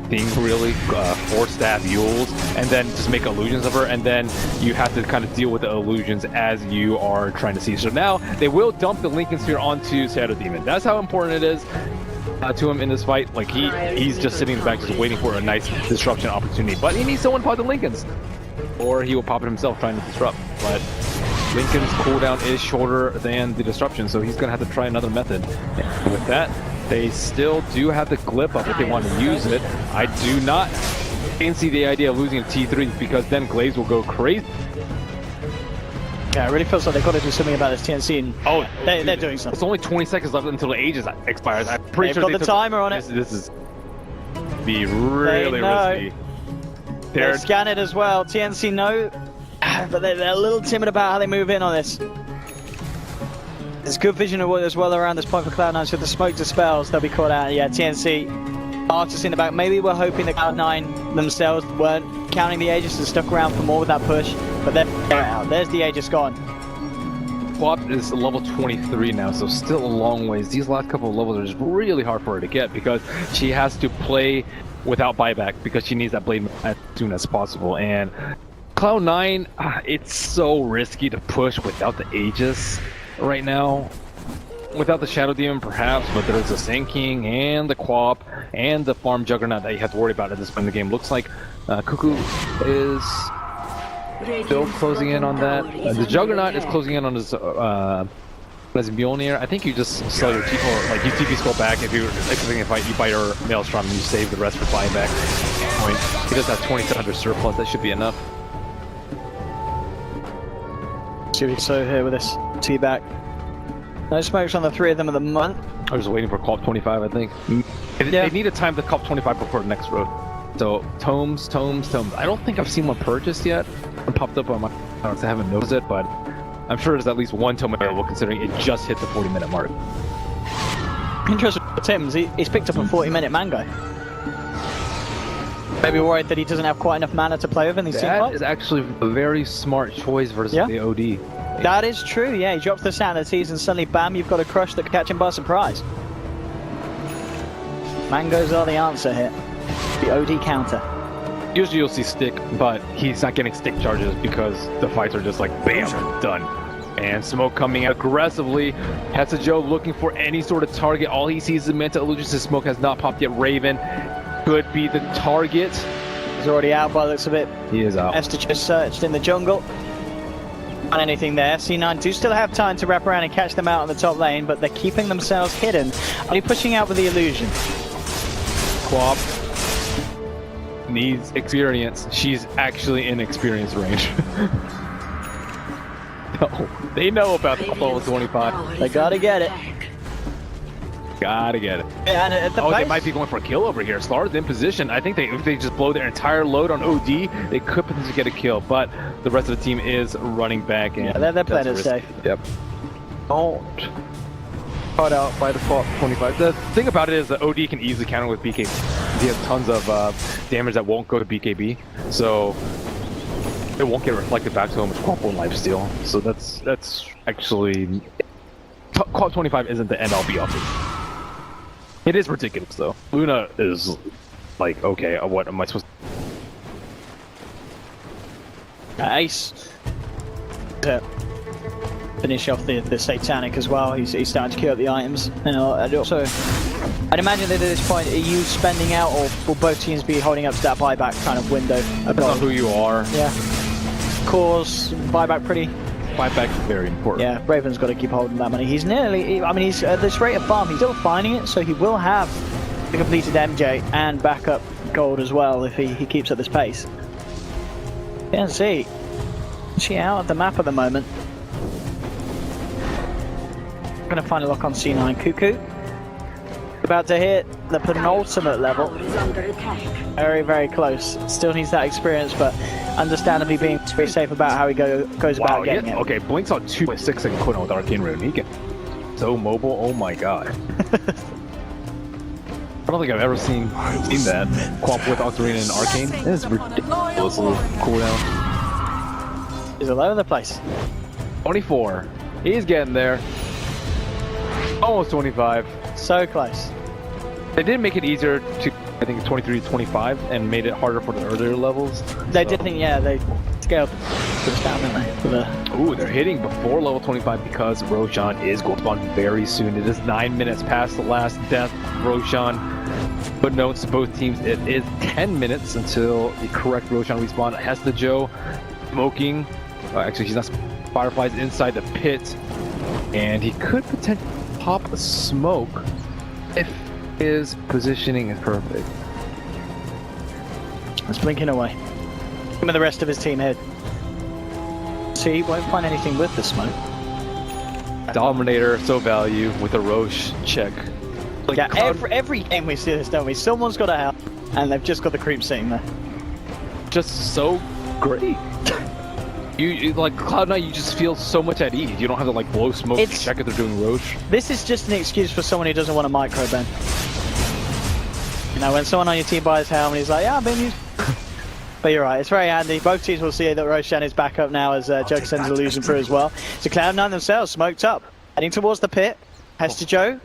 things really, 4-staff Yules, and then just make illusions of her, and then you have to kind of deal with the illusions as you are trying to see. So now they will dump the Lincoln Sphere onto Shadow Demon. That's how important it is to him in this fight. Like he's just sitting in the back just waiting for a nice disruption opportunity, but he needs someone to pop the Lincolns, or he will pop it himself trying to disrupt. But Lincoln's cooldown is shorter than the disruption, so he's gonna have to try another method. And with that, they still do have the Glip up if they want to use it. I do not see the idea of losing a T3 because then Glaze will go crazy. Yeah, it really feels like they've got to do something about this TnC. And they're doing something. It's only 20 seconds left until the Aegis expires. I'm pretty sure they've got the timer on it. This is be really risky. They scan it as well. TnC know, but they're a little timid about how they move in on this. There's good vision as well around this point for Cloud9, so if the smoke dispels, they'll be caught out. Yeah, TnC, artists in the back. Maybe we're hoping that Cloud9 themselves weren't counting the Aegis and stuck around for more with that push, but they're out. There's the Aegis gone. Swap is level 23 now, so still a long ways. These last couple of levels are just really hard for her to get because she has to play without buyback because she needs that blade as soon as possible. And Cloud9, it's so risky to push without the Aegis right now. Without the Shadow Demon perhaps, but there's the Sand King and the Quap and the Farm Juggernaut that you have to worry about at this point in the game. Looks like Cuckoo is still closing in on that. The Juggernaut is closing in on his Mjolnir. I think you just sell your TP, or like you TP scroll back if you're expecting a fight, you buy your Maelstrom and you save the rest for buyback. He does have 2700 surplus, that should be enough. So here with this T-back. No smokes on the 3 of them of the month. I was waiting for Cop 25, I think. They need a time to Cop 25 before the next road. So, tomes. I don't think I've seen one purchased yet. It popped up on my accounts. I haven't noticed it, but I'm sure there's at least one tome available considering it just hit the 40-minute mark. Interesting for Tim's. He's picked up a 40-minute mango. Maybe worried that he doesn't have quite enough mana to play with in these team fights. That is actually a very smart choice versus the OD. That is true, yeah. He drops the sanities and suddenly, bam, you've got a crush that can catch him by surprise. Mangoes are the answer here. The OD counter. Usually you'll see stick, but he's not getting stick charges because the fights are just like, bam, done. And Smoke coming out aggressively. Joe looking for any sort of target. All he sees is Manta Illusions. Smoke has not popped yet. Raven could be the target. He's already out by the looks of it. He is out. Esther just searched in the jungle. Not anything there. C9 do still have time to wrap around and catch them out on the top lane, but they're keeping themselves hidden. Only pushing out with the illusion. Quap needs experience. She's actually in experience range. No, they know about the level 25. They gotta get it. Gotta get it. Yeah, and at the Oh, base, they might be going for a kill over here. Slar's in position. I think if they just blow their entire load on OD, they could potentially get a kill. But the rest of the team is running back. And yeah, they're playing it safe. Yep. Don't caught out by the Quap 25. The thing about it is that OD can easily counter with BKB. He has tons of damage that won't go to BKB. So it won't get reflected back to him with Quap 1 lifesteal. So that's actually... Quap 25 isn't the end all be all. It is ridiculous though. Luna is like, okay, what am I supposed to... Ace to finish off the Satanic as well. He's starting to queue up the items. You know, and also, I'd imagine that at this point, are you spending out, or will both teams be holding up to that buyback kind of window? Depends on who you are. Yeah. Cause buyback pretty. Buyback is very important. Yeah, Raven's got to keep holding that money. He's nearly, I mean, he's at this rate of farm, he's still finding it, so he will have the completed MJ and backup gold as well if he keeps at this pace. TnC, she out of the map at the moment. Gonna find a lock on C9. Cuckoo about to hit the penultimate level. Very, very close. Still needs that experience, but understandably being very safe about how he goes about getting it. Okay, Blink's on 2.6 second cooldown with Arcane Rune. He can so mobile. Oh my god. I don't think I've ever seen that. Quap with Octarina and Arcane. It is ridiculous little cooldown. He's all over the place. 24. He's getting there. Almost 25. So close. They did make it easier to, I think, 23 to 25 and made it harder for the earlier levels. They did think, yeah, they scaled to the down, didn't they? For the... Ooh, they're hitting before level 25 because Roshan is going to spawn very soon. It is 9 minutes past the last death. Roshan, but notes to both teams, it is 10 minutes until the correct Roshan respawn. Hesta Joe smoking. Actually, he's not. Fireflies inside the pit, and he could potentially pop a smoke if his positioning is perfect. It's blinking away. With the rest of his team here. See, won't find anything with the smoke. Dominator, so value with a Roche check. Like yeah, every game we see this, don't we? Someone's got to help, and they've just got the creep sitting there. Just so great. You like Cloud9, you just feel so much at ease. You don't have to like blow smoke to check if they're doing Roche. This is just an excuse for someone who doesn't want to micro Ben. You know, when someone on your team buys helm and he's like, yeah, I'm being used. But you're right, it's very handy. Both teams will see that Roshan is back up now as Joe sends Illusion through as well. So Cloud9 themselves smoked up, heading towards the pit. Hester Joe.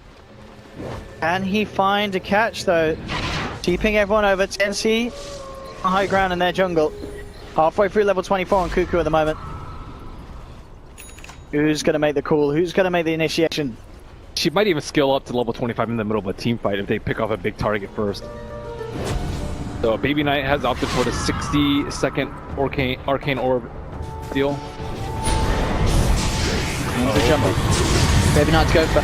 Can he find a catch though? Keeping everyone over. TnC on high ground in their jungle. Halfway through level 24 on Cuckoo at the moment. Who's going to make the call? Who's going to make the initiation? She might even skill up to level 25 in the middle of a team fight if they pick off a big target first. So Baby Knight has opted for the 60-second Arcane Orb deal. Baby Knight to go for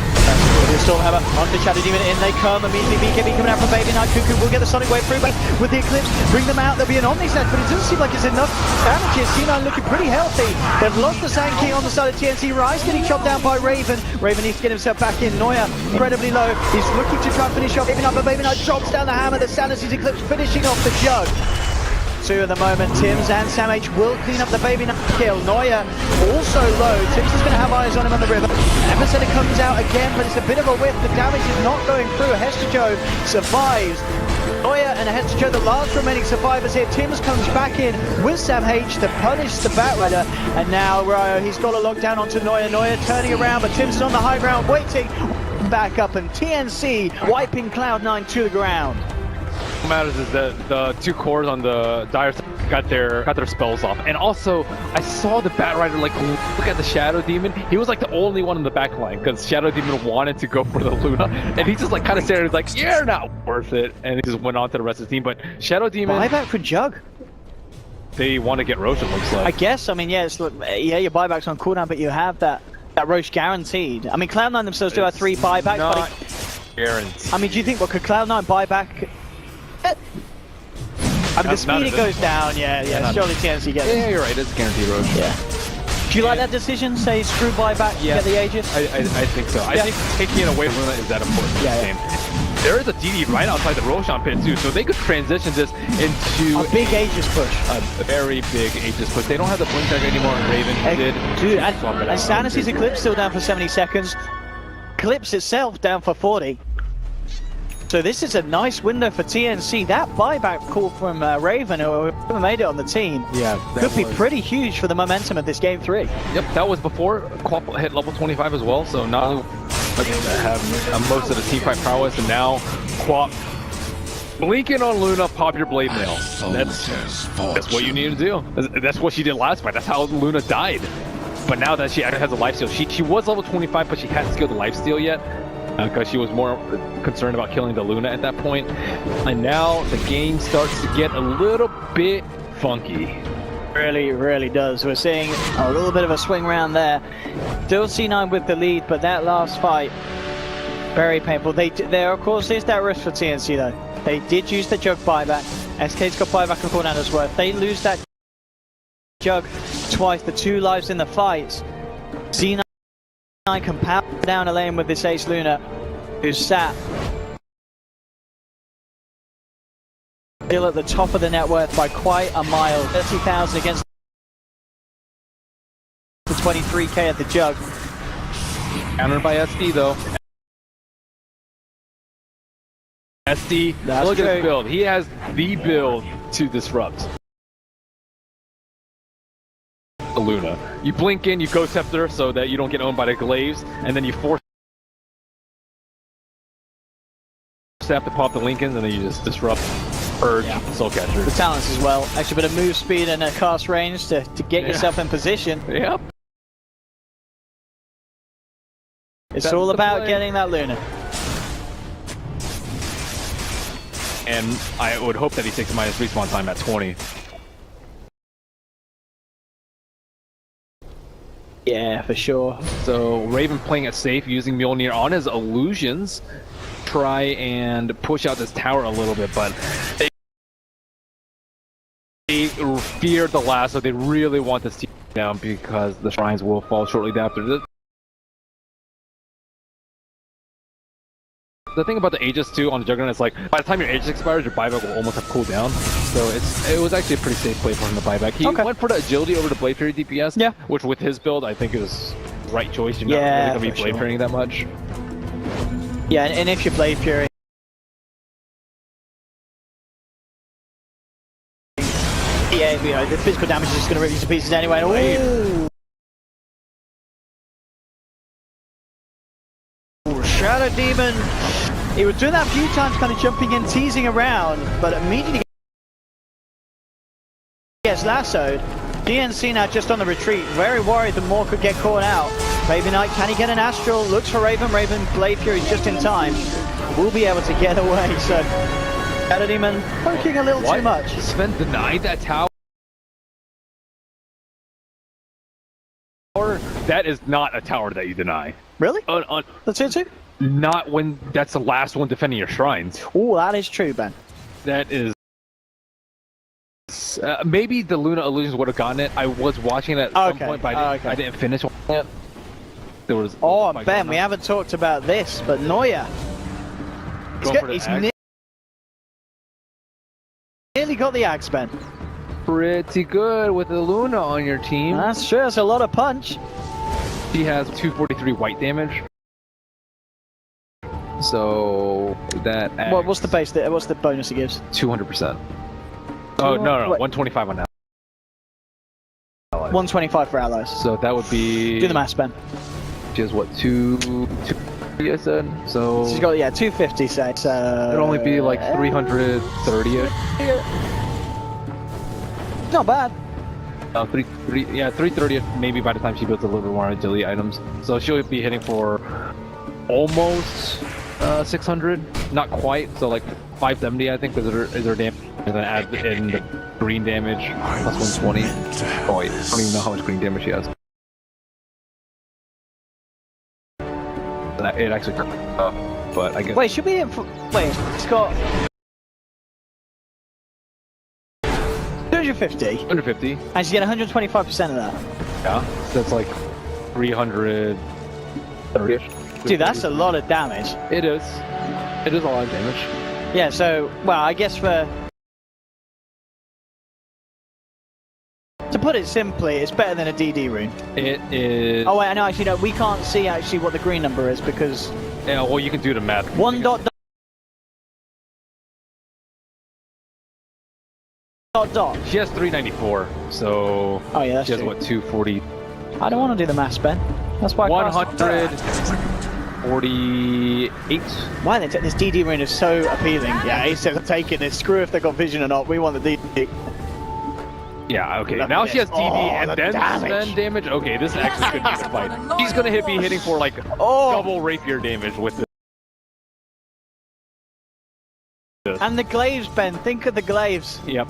Stormhammer onto Shadow Demon in they come. Immediately BKB coming out from Baby Knight. Cuckoo will get the Sonic Wave through, but with the Eclipse, bring them out. There'll be an Omni set, but it doesn't seem like it's enough damage here. C9 looking pretty healthy. They've lost the Sand King on the side of TnC. Rise getting chopped down by Raven. Raven needs to get himself back in. Neuer incredibly low. He's looking to try and finish off Baby Knight, but Baby Knight drops down the hammer. The Sanity's Eclipse finishing off the jug. Two at the moment. Tims and Sam H will clean up the Baby Knight kill. Neuer also low. Tims is going to have eyes on him on the river. Epicenter comes out again, but it's a bit of a whiff. The damage is not going through. Hester Joe survives. Neuer and Hester Joe, the last remaining survivors here. Tims comes back in with Sam H to punish the Batrider. And now he's got a lockdown onto Neuer. Neuer turning around, but Tims is on the high ground waiting. Back up, and TnC wiping Cloud9 to the ground. What matters is that the 2 cores on the dire got their spells off, and also I saw the Bat Rider like look at the Shadow Demon. He was like the only one in the back line because Shadow Demon wanted to go for the Luna, and he just like kind of stared. He's like, "You're not worth it," and he just went on to the rest of the team. But Shadow Demon, Buyback for Jug. they want to get Roche. It looks like. I guess. I mean, yeah, your buyback's on cooldown, but you have that Roche guaranteed. I mean, Cloud9 themselves do have 3 buybacks. Not guaranteed. I mean, do you think could Cloud9 buy back? I mean, the speed it goes down. Yeah. Surely TnC gets it. Yeah, you're right. It's guaranteed Roche. Yeah. Do you like that decision? Say screw buyback, get the Aegis? I think so. I think taking it away from Luna is that important in this game. There is a DD right outside the Roshan pit too, so they could transition this into a big Aegis push. A very big Aegis push. They don't have the blink tag anymore, and Raven did. Dude, and Stanicy's Eclipse still down for 70 seconds. Eclipse itself down for 40. So this is a nice window for TnC. That buyback call from Raven, who made it on the team, could be pretty huge for the momentum of this game 3. Yep, that was before Quap hit level 25 as well, so not only have most of the team fight prowess, and now Quap blinking on Luna, pop your blade mail. That's what you need to do. That's what she did last fight. That's how Luna died. But now that she actually has a lifesteal, she was level 25, but she hadn't skilled the lifesteal yet. Because she was more concerned about killing the Luna at that point. And now the game starts to get a little bit funky. Really does. We're seeing a little bit of a swing round there. Still C9 with the lead, but that last fight, very painful. There, of course, is that risk for TnC though. They did use the Jug buyback. SK's got buyback and cooldown as well. If they lose that Jug twice, the 2 lives in the fights, C9 can power down a lane with this Ace Luna, who's sat still at the top of the net worth by quite a mile. 30,000 against the 23k at the Jug. Countered by SD though. SD, look at his build. He has the build to disrupt the Luna. You blink in, you go Scepter so that you don't get owned by the Glaives, and then you force Sap to pop the Lincolns, and then you just disrupt Urge, Soulcatcher. The talents as well. Extra bit of move speed and a cast range to get yourself in position. Yep. It's all about getting that Luna. And I would hope that he takes a minus respawn time at 20. Yeah, for sure. So Raven playing it safe, using Mjolnir on his illusions, try and push out this tower a little bit, but they fear the last, so they really want this team down because the shrines will fall shortly after this. The thing about the Aegis too on the Juggernaut is like, by the time your Aegis expires, your buyback will almost have cooled down. So it was actually a pretty safe play for him to buyback. He went for the agility over the Blade Fury DPS, which with his build I think is the right choice. You're not really going to be Blade Furying that much. Yeah, and if you Blade Fury, yeah, you know, the physical damage is just going to rip you to pieces anyway. Ooh. Shadow Demon, he was doing that a few times, kind of jumping in, teasing around, but immediately gets lassoed. TnC now just on the retreat, very worried that more could get caught out. Raven Knight, can he get an Astral? Looks for Raven, Blade Fury just in time. Will be able to get away, so Shadow Demon poking a little too much. Sven denied that tower? That is not a tower that you deny. Really? That's it too? Not when that's the last one defending your shrines. Oh, that is true, Ben. That is... maybe the Luna Illusions would have gotten it. I was watching it at some point, but I didn't finish it. There was... Oh, Ben, we haven't talked about this, but Neuer. He's nearly got the axe, Ben. Pretty good with the Luna on your team. That's true, that's a lot of punch. She has 243 white damage. So that what's the base? What's the bonus he gives? 200%. Oh no, 125 on that. 125 for allies. So that would be. Do the math, Ben. Which is what 2 I said. So she's got 250 sets. it'd only be like 330. Not bad. 330 maybe by the time she builds a little bit more agility items. So she'll be hitting for almost 600, not quite. So like 570, I think, is her damage. And then add in the green damage plus 120. Oh wait, I don't even know how much green damage she has. It actually but I guess. Wait, should we hit for... Wait, it's got 250. 150. And she's getting 125% of that. Yeah, so that's like 330-ish. Dude, that's a lot of damage. It is. It is a lot of damage. Yeah, so, well, I guess to put it simply, it's better than a DD rune. It is. Oh wait, no, actually no, we can't see actually what the green number is because... Yeah, well, you can do the math. Dot. She has 394, so... Oh yeah, that's she has true. what, 240? I don't want to do the maths, Ben. That's why I 148. Why they take this DD rune is so appealing. Yeah, he said take it, screw if they got vision or not, we want the DD. Yeah, okay, Look now at she has this. DD Oh, and the then damage. spend damage. Okay, this actually could be the fight. He's gonna be hitting for like double rapier damage with this. And the glaives, Ben, think of the glaives. Yep.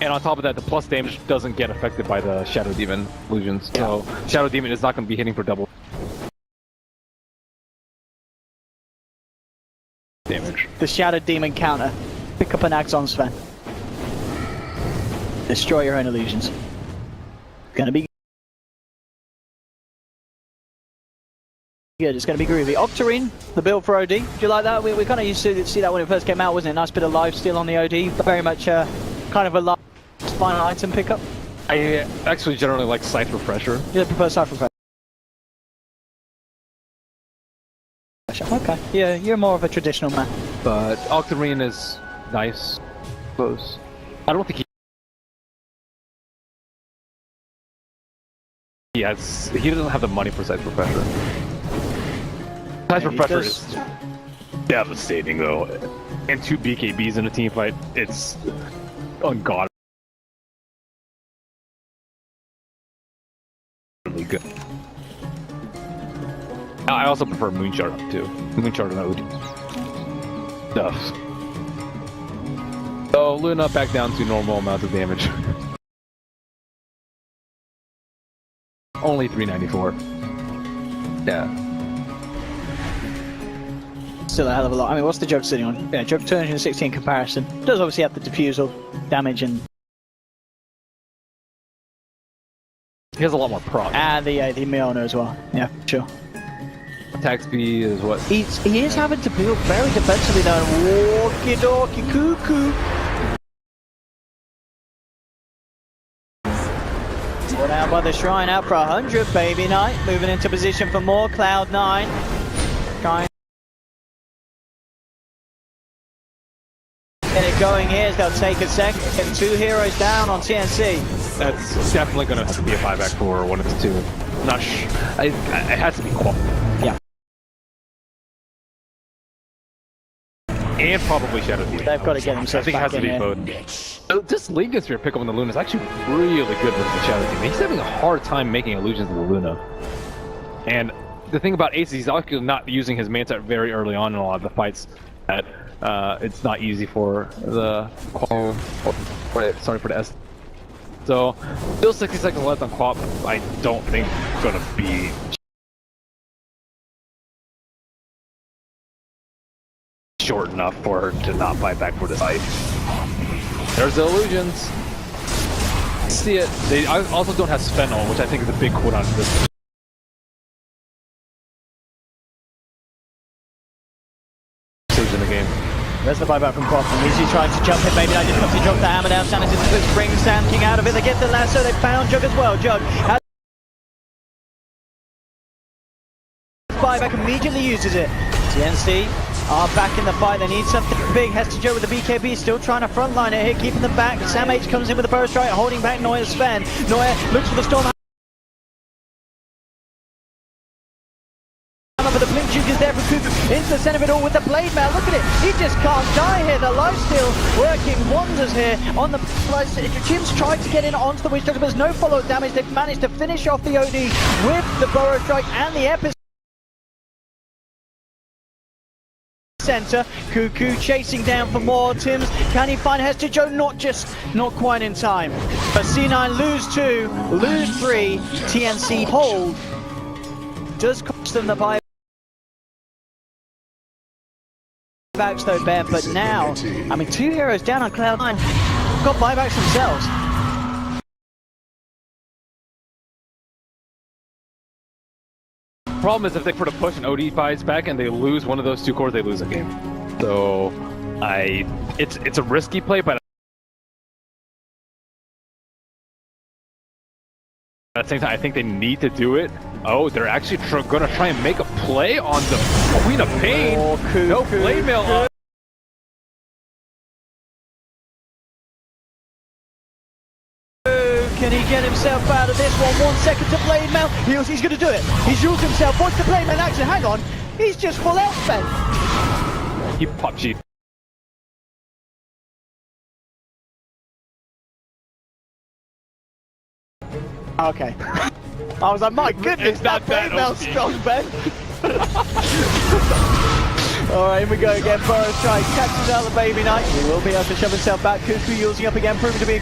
And on top of that, the plus damage doesn't get affected by the Shadow Demon illusions. So Shadow Demon is not going to be hitting for double damage. The Shadow Demon counter. Pick up an Axon, Sven. Destroy your own illusions. Gonna be good, it's gonna be groovy. Octarine, the build for OD. Do you like that? We kind of used to see that when it first came out, wasn't it? Nice bit of lifesteal on the OD. Very much kind of a last final item pickup. I actually generally like Scythe Refresher. You prefer Cypher Refresher? Okay, yeah, you're more of a traditional man. But Octarine is nice. Close. I don't think he doesn't have the money for Scythe Refresher. Scythe Refresher is devastating though. And 2 BKBs in a team fight, it's ungodly good. I also prefer Moonshard too. Moonshard and OD stuff. So Luna back down to normal amounts of damage. Only 394. Yeah. Still a hell of a lot. I mean, what's the Jug sitting on? Yeah, Jug 260 in comparison. Does obviously have the diffusal damage and... He has a lot more proc. And the Mjolnir as well. Yeah, sure. Attack speed is what? He is having to build very defensively though. Walkie dokie cuckoo. Brought out by the Shrine, out for 100, Baby Knight. Moving into position for more Cloud9. Trying to get it going here, they'll take a second. Getting 2 heroes down on TnC. That's definitely going to have to be a buyback for one of the two. Not it has to be Qual. Yeah. And probably Shadow Demon. They've got to get themselves I think it has back to be in both. So this Legion Sphere pickup on the Luna is actually really good versus the Shadow Demon. He's having a hard time making illusions of the Luna. And the thing about Ace is he's actually not using his Manta very early on in a lot of the fights. That it's not easy for the Qual. Sorry for the S. So still 60 seconds left on Quap. I don't think it's gonna be short enough for her to not fight back for this fight. There's the illusions. See it. They also don't have Sven on, which I think is a big cooldown for this stage in the game. There's the buyback from Quaff. Easy trying to jump it, maybe I just got to drop the hammer down. Sanity into the spring, Sand King out of it. They get the lasso, they found Jug as well. Jug has buyback, immediately uses it. TnC are back in the fight, they need something big. Hester Joe with the BKB, still trying to frontline it here, keeping them back. Sam H comes in with the burst strike, holding back Neuer's Sven. Neuer looks for the storm. up, but the blink juke is there for Cuckoo into the center of it all with the blade mail. Look at it, he just can't die here. The life steal working wonders here on the Tim's tried to get in onto the witch doctor, but there's no follow-up damage. They've managed to finish off the OD with the burrow strike and the epicenter. Cuckoo chasing down for more. Tims, can he find Hester Joe? Not quite in time. But C9 lose 2, lose 3, TnC hold. Does cost them the buybacks though, Ben, but now, I mean, 2 heroes down on Cloud9, got buybacks themselves. Problem is if they put a push and OD buys back and they lose one of those 2 cores, they lose a game. So it's a risky play, but at the same time, I think they need to do it. Oh, they're actually going to try and make a play on the Queen of Pain. Oh, no blade mail on. Can he get himself out of this one? 1 second to blade mail. He's going to do it. He's used himself. What's the blade mail action? Hang on. He's just full out spent. He pop cheat. Okay. I was like, my goodness, that blade mail's strong, Ben. Alright, here we go again. Burrow strike catches out the baby knight. He will be able to shove himself back. Cuckoo using up again, proving to be a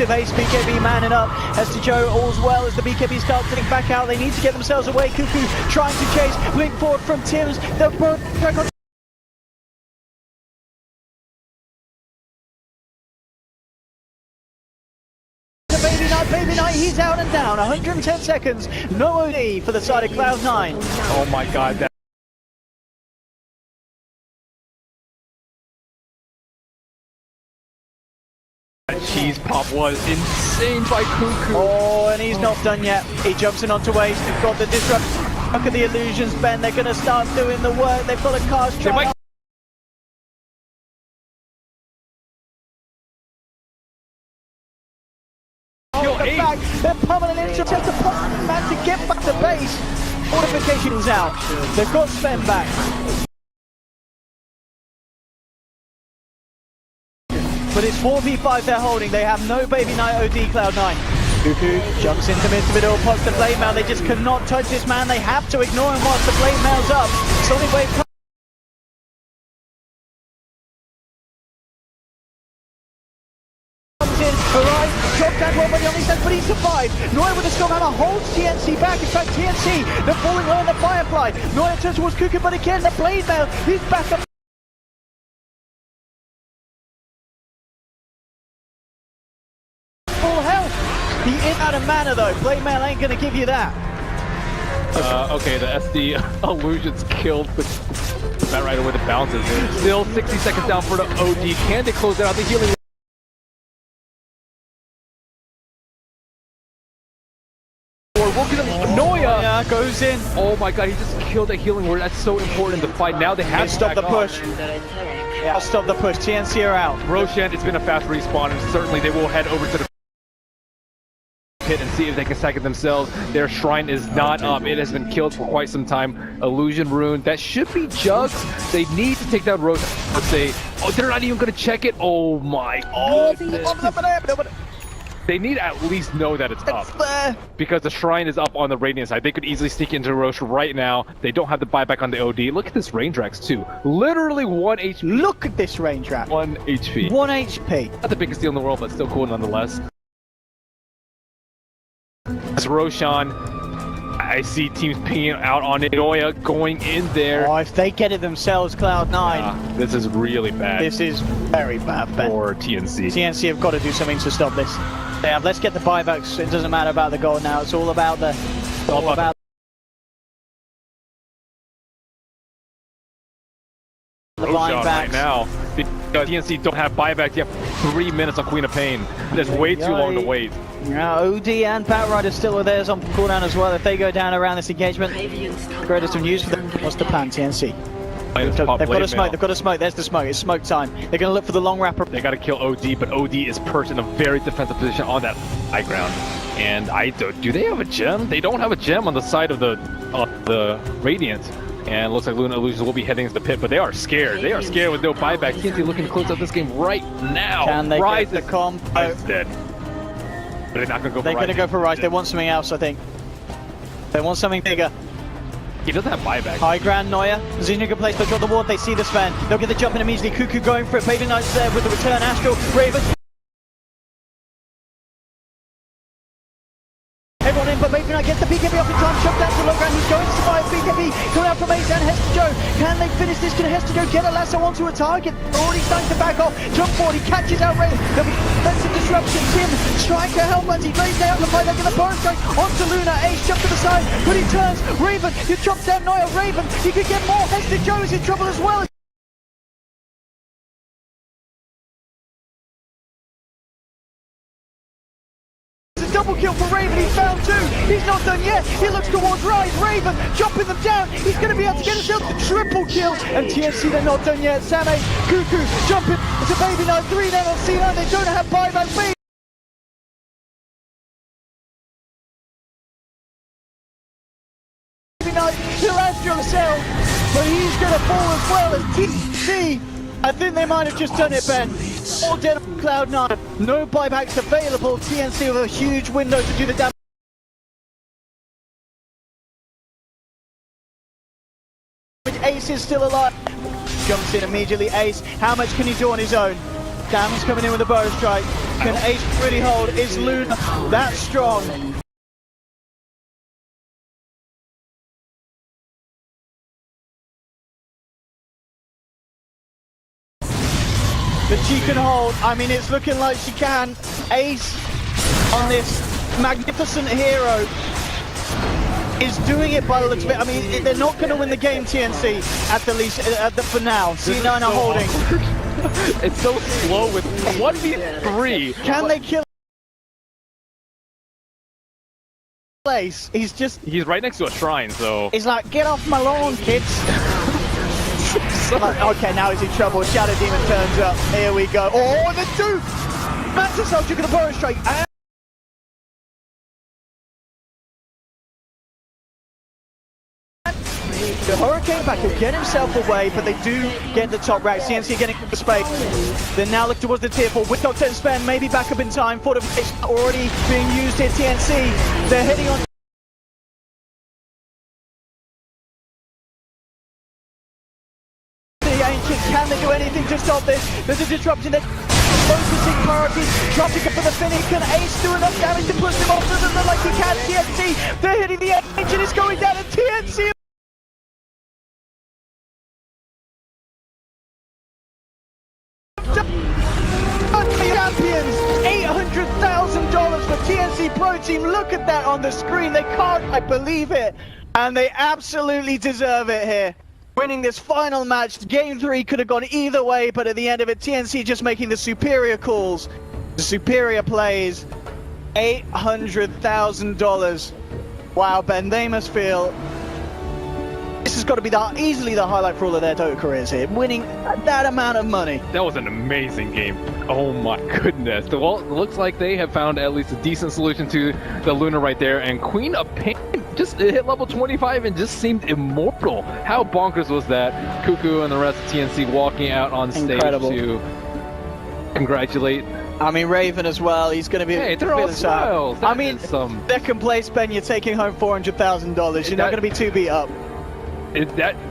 ace. BKB manning up as to Joe, all's well as the BKB start getting back out. They need to get themselves away. Cuckoo trying to chase. Blink forward from Tims. The burrow strike on Baby Knight, he's out and down. 110 seconds. No OD for the side of Cloud9. Oh my god, that cheese pop was insane by Cuckoo. Oh, and he's not done yet. He jumps in onto Waste. They've got the disrupt. Look at the illusions, Ben. They're going to start doing the work. They've got a cast try. Back. They're pummeling into just a man to get back to base. Fortification's out. They've got Sven back. But it's 4v5 they're holding. They have no Baby Knight OD Cloud9. Cuckoo jumps into midst of it all, pops the blade mail. They just cannot touch this man. They have to ignore him whilst the blade mail's up. Sonic Wave comes in. Alright, drop down one, but he only says, but he survived. Noya with a strong hammer holds TnC back. In fact, TnC, they're falling low on the Firefly. Noya turns towards Cuckoo, but again, the blade mail, he's back up. Full health. He is out of mana though. Blade mail ain't gonna give you that. Okay, the SD illusions killed that right away. The bounces. Still 60 seconds down for the OD. Can they close out the healing? Noya goes in. Oh my god, he just killed a healing ward. That's so important in the fight. Now they have to stop the push. Yeah, stop the push. TnC are out. Roshan, it's been a fast respawn, and certainly they will head over to the pit and see if they can sack it themselves. Their shrine is not up. It has been killed for quite some time. Illusion rune. That should be Jugs. They need to take down Roshan. Let's say, oh, they're not even going to check it. Oh my god. They need to at least know that it's up. Because the shrine is up on the Radiant side. They could easily sneak into Roche right now. They don't have the buyback on the OD. Look at this range racks too. Literally 1 HP. Look at this range rack. 1 HP. 1 HP. Not the biggest deal in the world, but still cool nonetheless. As Roshan, I see teams pinging out on Noya going in there. Oh, if they get it themselves, Cloud9. This is really bad. This is very bad, Ben. For TnC. TnC have got to do something to stop this. Let's get the buybacks. It doesn't matter about the goal now. It's all about the... All about the buying backs. Right now. Because TnC don't have buyback. You have 3 minutes on Queen of Pain. That's way too long to wait. Yeah, OD and Batrider still are theirs on cooldown as well. If they go down around this engagement, greatest of news for them. What's the plan, TnC? They've got a smoke, they've got a smoke, there's the smoke, it's smoke time. They're going to look for the long wrapper. They got to kill OD, but OD is perched in a very defensive position on that high ground. And do they have a gem? They don't have a gem on the side of the Radiant. And it looks like Luna Illusions will be heading to the pit, but they are scared. They are scared with no buyback. TnC looking to close out this game right now. Can they Rise get the comp? is dead. But they're not going to go for They're going to go for Rise. They want something else, I think. They want something bigger. He doesn't have buyback. High ground, Neuer. Zinja can place, they've got the ward, they see the Sven. They'll get the jump in immediately. Cuckoo going for it. Baby Knight's there with the return. Astral, Raven. Everyone in, but Baby Knight gets the BKB off in time. Shoved down to low ground. He's going to survive. BKB coming out from Ace and Hester. Can they finish this? Can Hester get a lasso onto a target? Already starting to back off. Jump forward. He catches out Raven. There'll be defensive disruption. Tim, Striker, Hellbuns. He lays down the fight. They're going to burn strike onto Luna. Ace jump to the side, but he turns. Raven, he chops down Neuer. Raven, he could get more. Hester Joe is in trouble as well. Double kill for Raven, he found two. He's not done yet. He looks towards Rise. Raven jumping them down. He's going to be able to get himself the triple kill. And TnC, they're not done yet. Same, Cuckoo jumping to Baby Knight. 3 down on C9. They don't have buyback. Baby Knight, he'll Astral himself, but he's going to fall as well as TnC. I think they might have just done it, Ben. All dead on Cloud9. No buybacks available. TnC with a huge window to do the damage. Ace is still alive. Jumps in immediately. Ace, how much can he do on his own? Dam's coming in with a bow strike. Can Ace really hold? Is Luna that strong? That she can hold. I mean, it's looking like she can. Ace on this magnificent hero is doing it by the looks of it. I mean, they're not going to win the game, TnC, at the least, for now. C9 are holding. It's so slow with 1v3. Can they kill Ace? He's right next to a shrine, so... He's like, get off my lawn, kids. Like, okay, now he's in trouble. Shadow Demon turns up. Here we go. Oh, the two! Mantis Soldier going to borrow strike. The Hurricane back will get himself away, but they do get the top rack. TnC getting the space. They now look towards the tier 4 with Dr. and Sven. Maybe back up in time. Fortification already being used here. TnC, they're heading on. Can they do anything to stop this? There's a disruption. They're focusing priorities. Dropping it for the finish. Can Ace do enough damage to push them off? Doesn't look like he can. TnC, they're hitting the engine. It's going down. And TnC. Champions, $800,000 for TnC Pro Team. Look at that on the screen. They can't believe it. And they absolutely deserve it here. Winning this final match. Game 3 could have gone either way, but at the end of it, TnC just making the superior calls, the superior plays. $800,000. Wow, Ben, they must feel this has got to be easily the highlight for all of their Dota careers here, winning that amount of money. That was an amazing game. Oh my goodness. Well, it looks like they have found at least a decent solution to the Luna right there, and Queen of Pain just hit level 25 and just seemed immortal. How bonkers was that? Cuckoo and the rest of TnC walking out on stage to congratulate. I mean, Raven as well, he's going to be they're all smiles. I mean, second place, Ben, you're taking home $400,000. You're not going to be too beat up.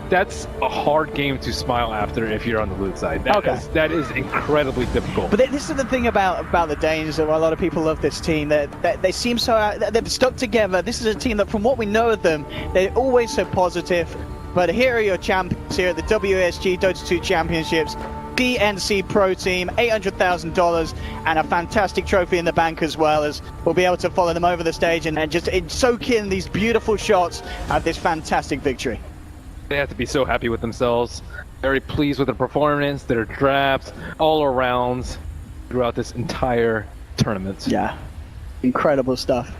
That's a hard game to smile after if you're on the loot side. That is incredibly difficult. But this is the thing about the Danes. A lot of people love this team. They seem so they've stuck together. This is a team that, from what we know of them, they're always so positive. But here are your champions here at the WESG Dota 2 Championships. TnC Pro Team, $800,000 and a fantastic trophy in the bank, as well as we'll be able to follow them over the stage and just soak in these beautiful shots of this fantastic victory. They have to be so happy with themselves. Very pleased with their performance, their drafts, all around throughout this entire tournament. Yeah, incredible stuff.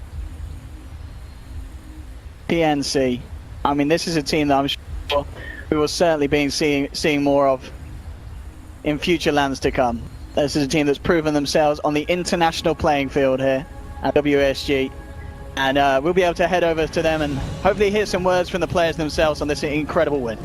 TnC. I mean, this is a team that I'm sure we will certainly be seeing more of in future lands to come. This is a team that's proven themselves on the international playing field here at WESG. And we'll be able to head over to them and hopefully hear some words from the players themselves on this incredible win.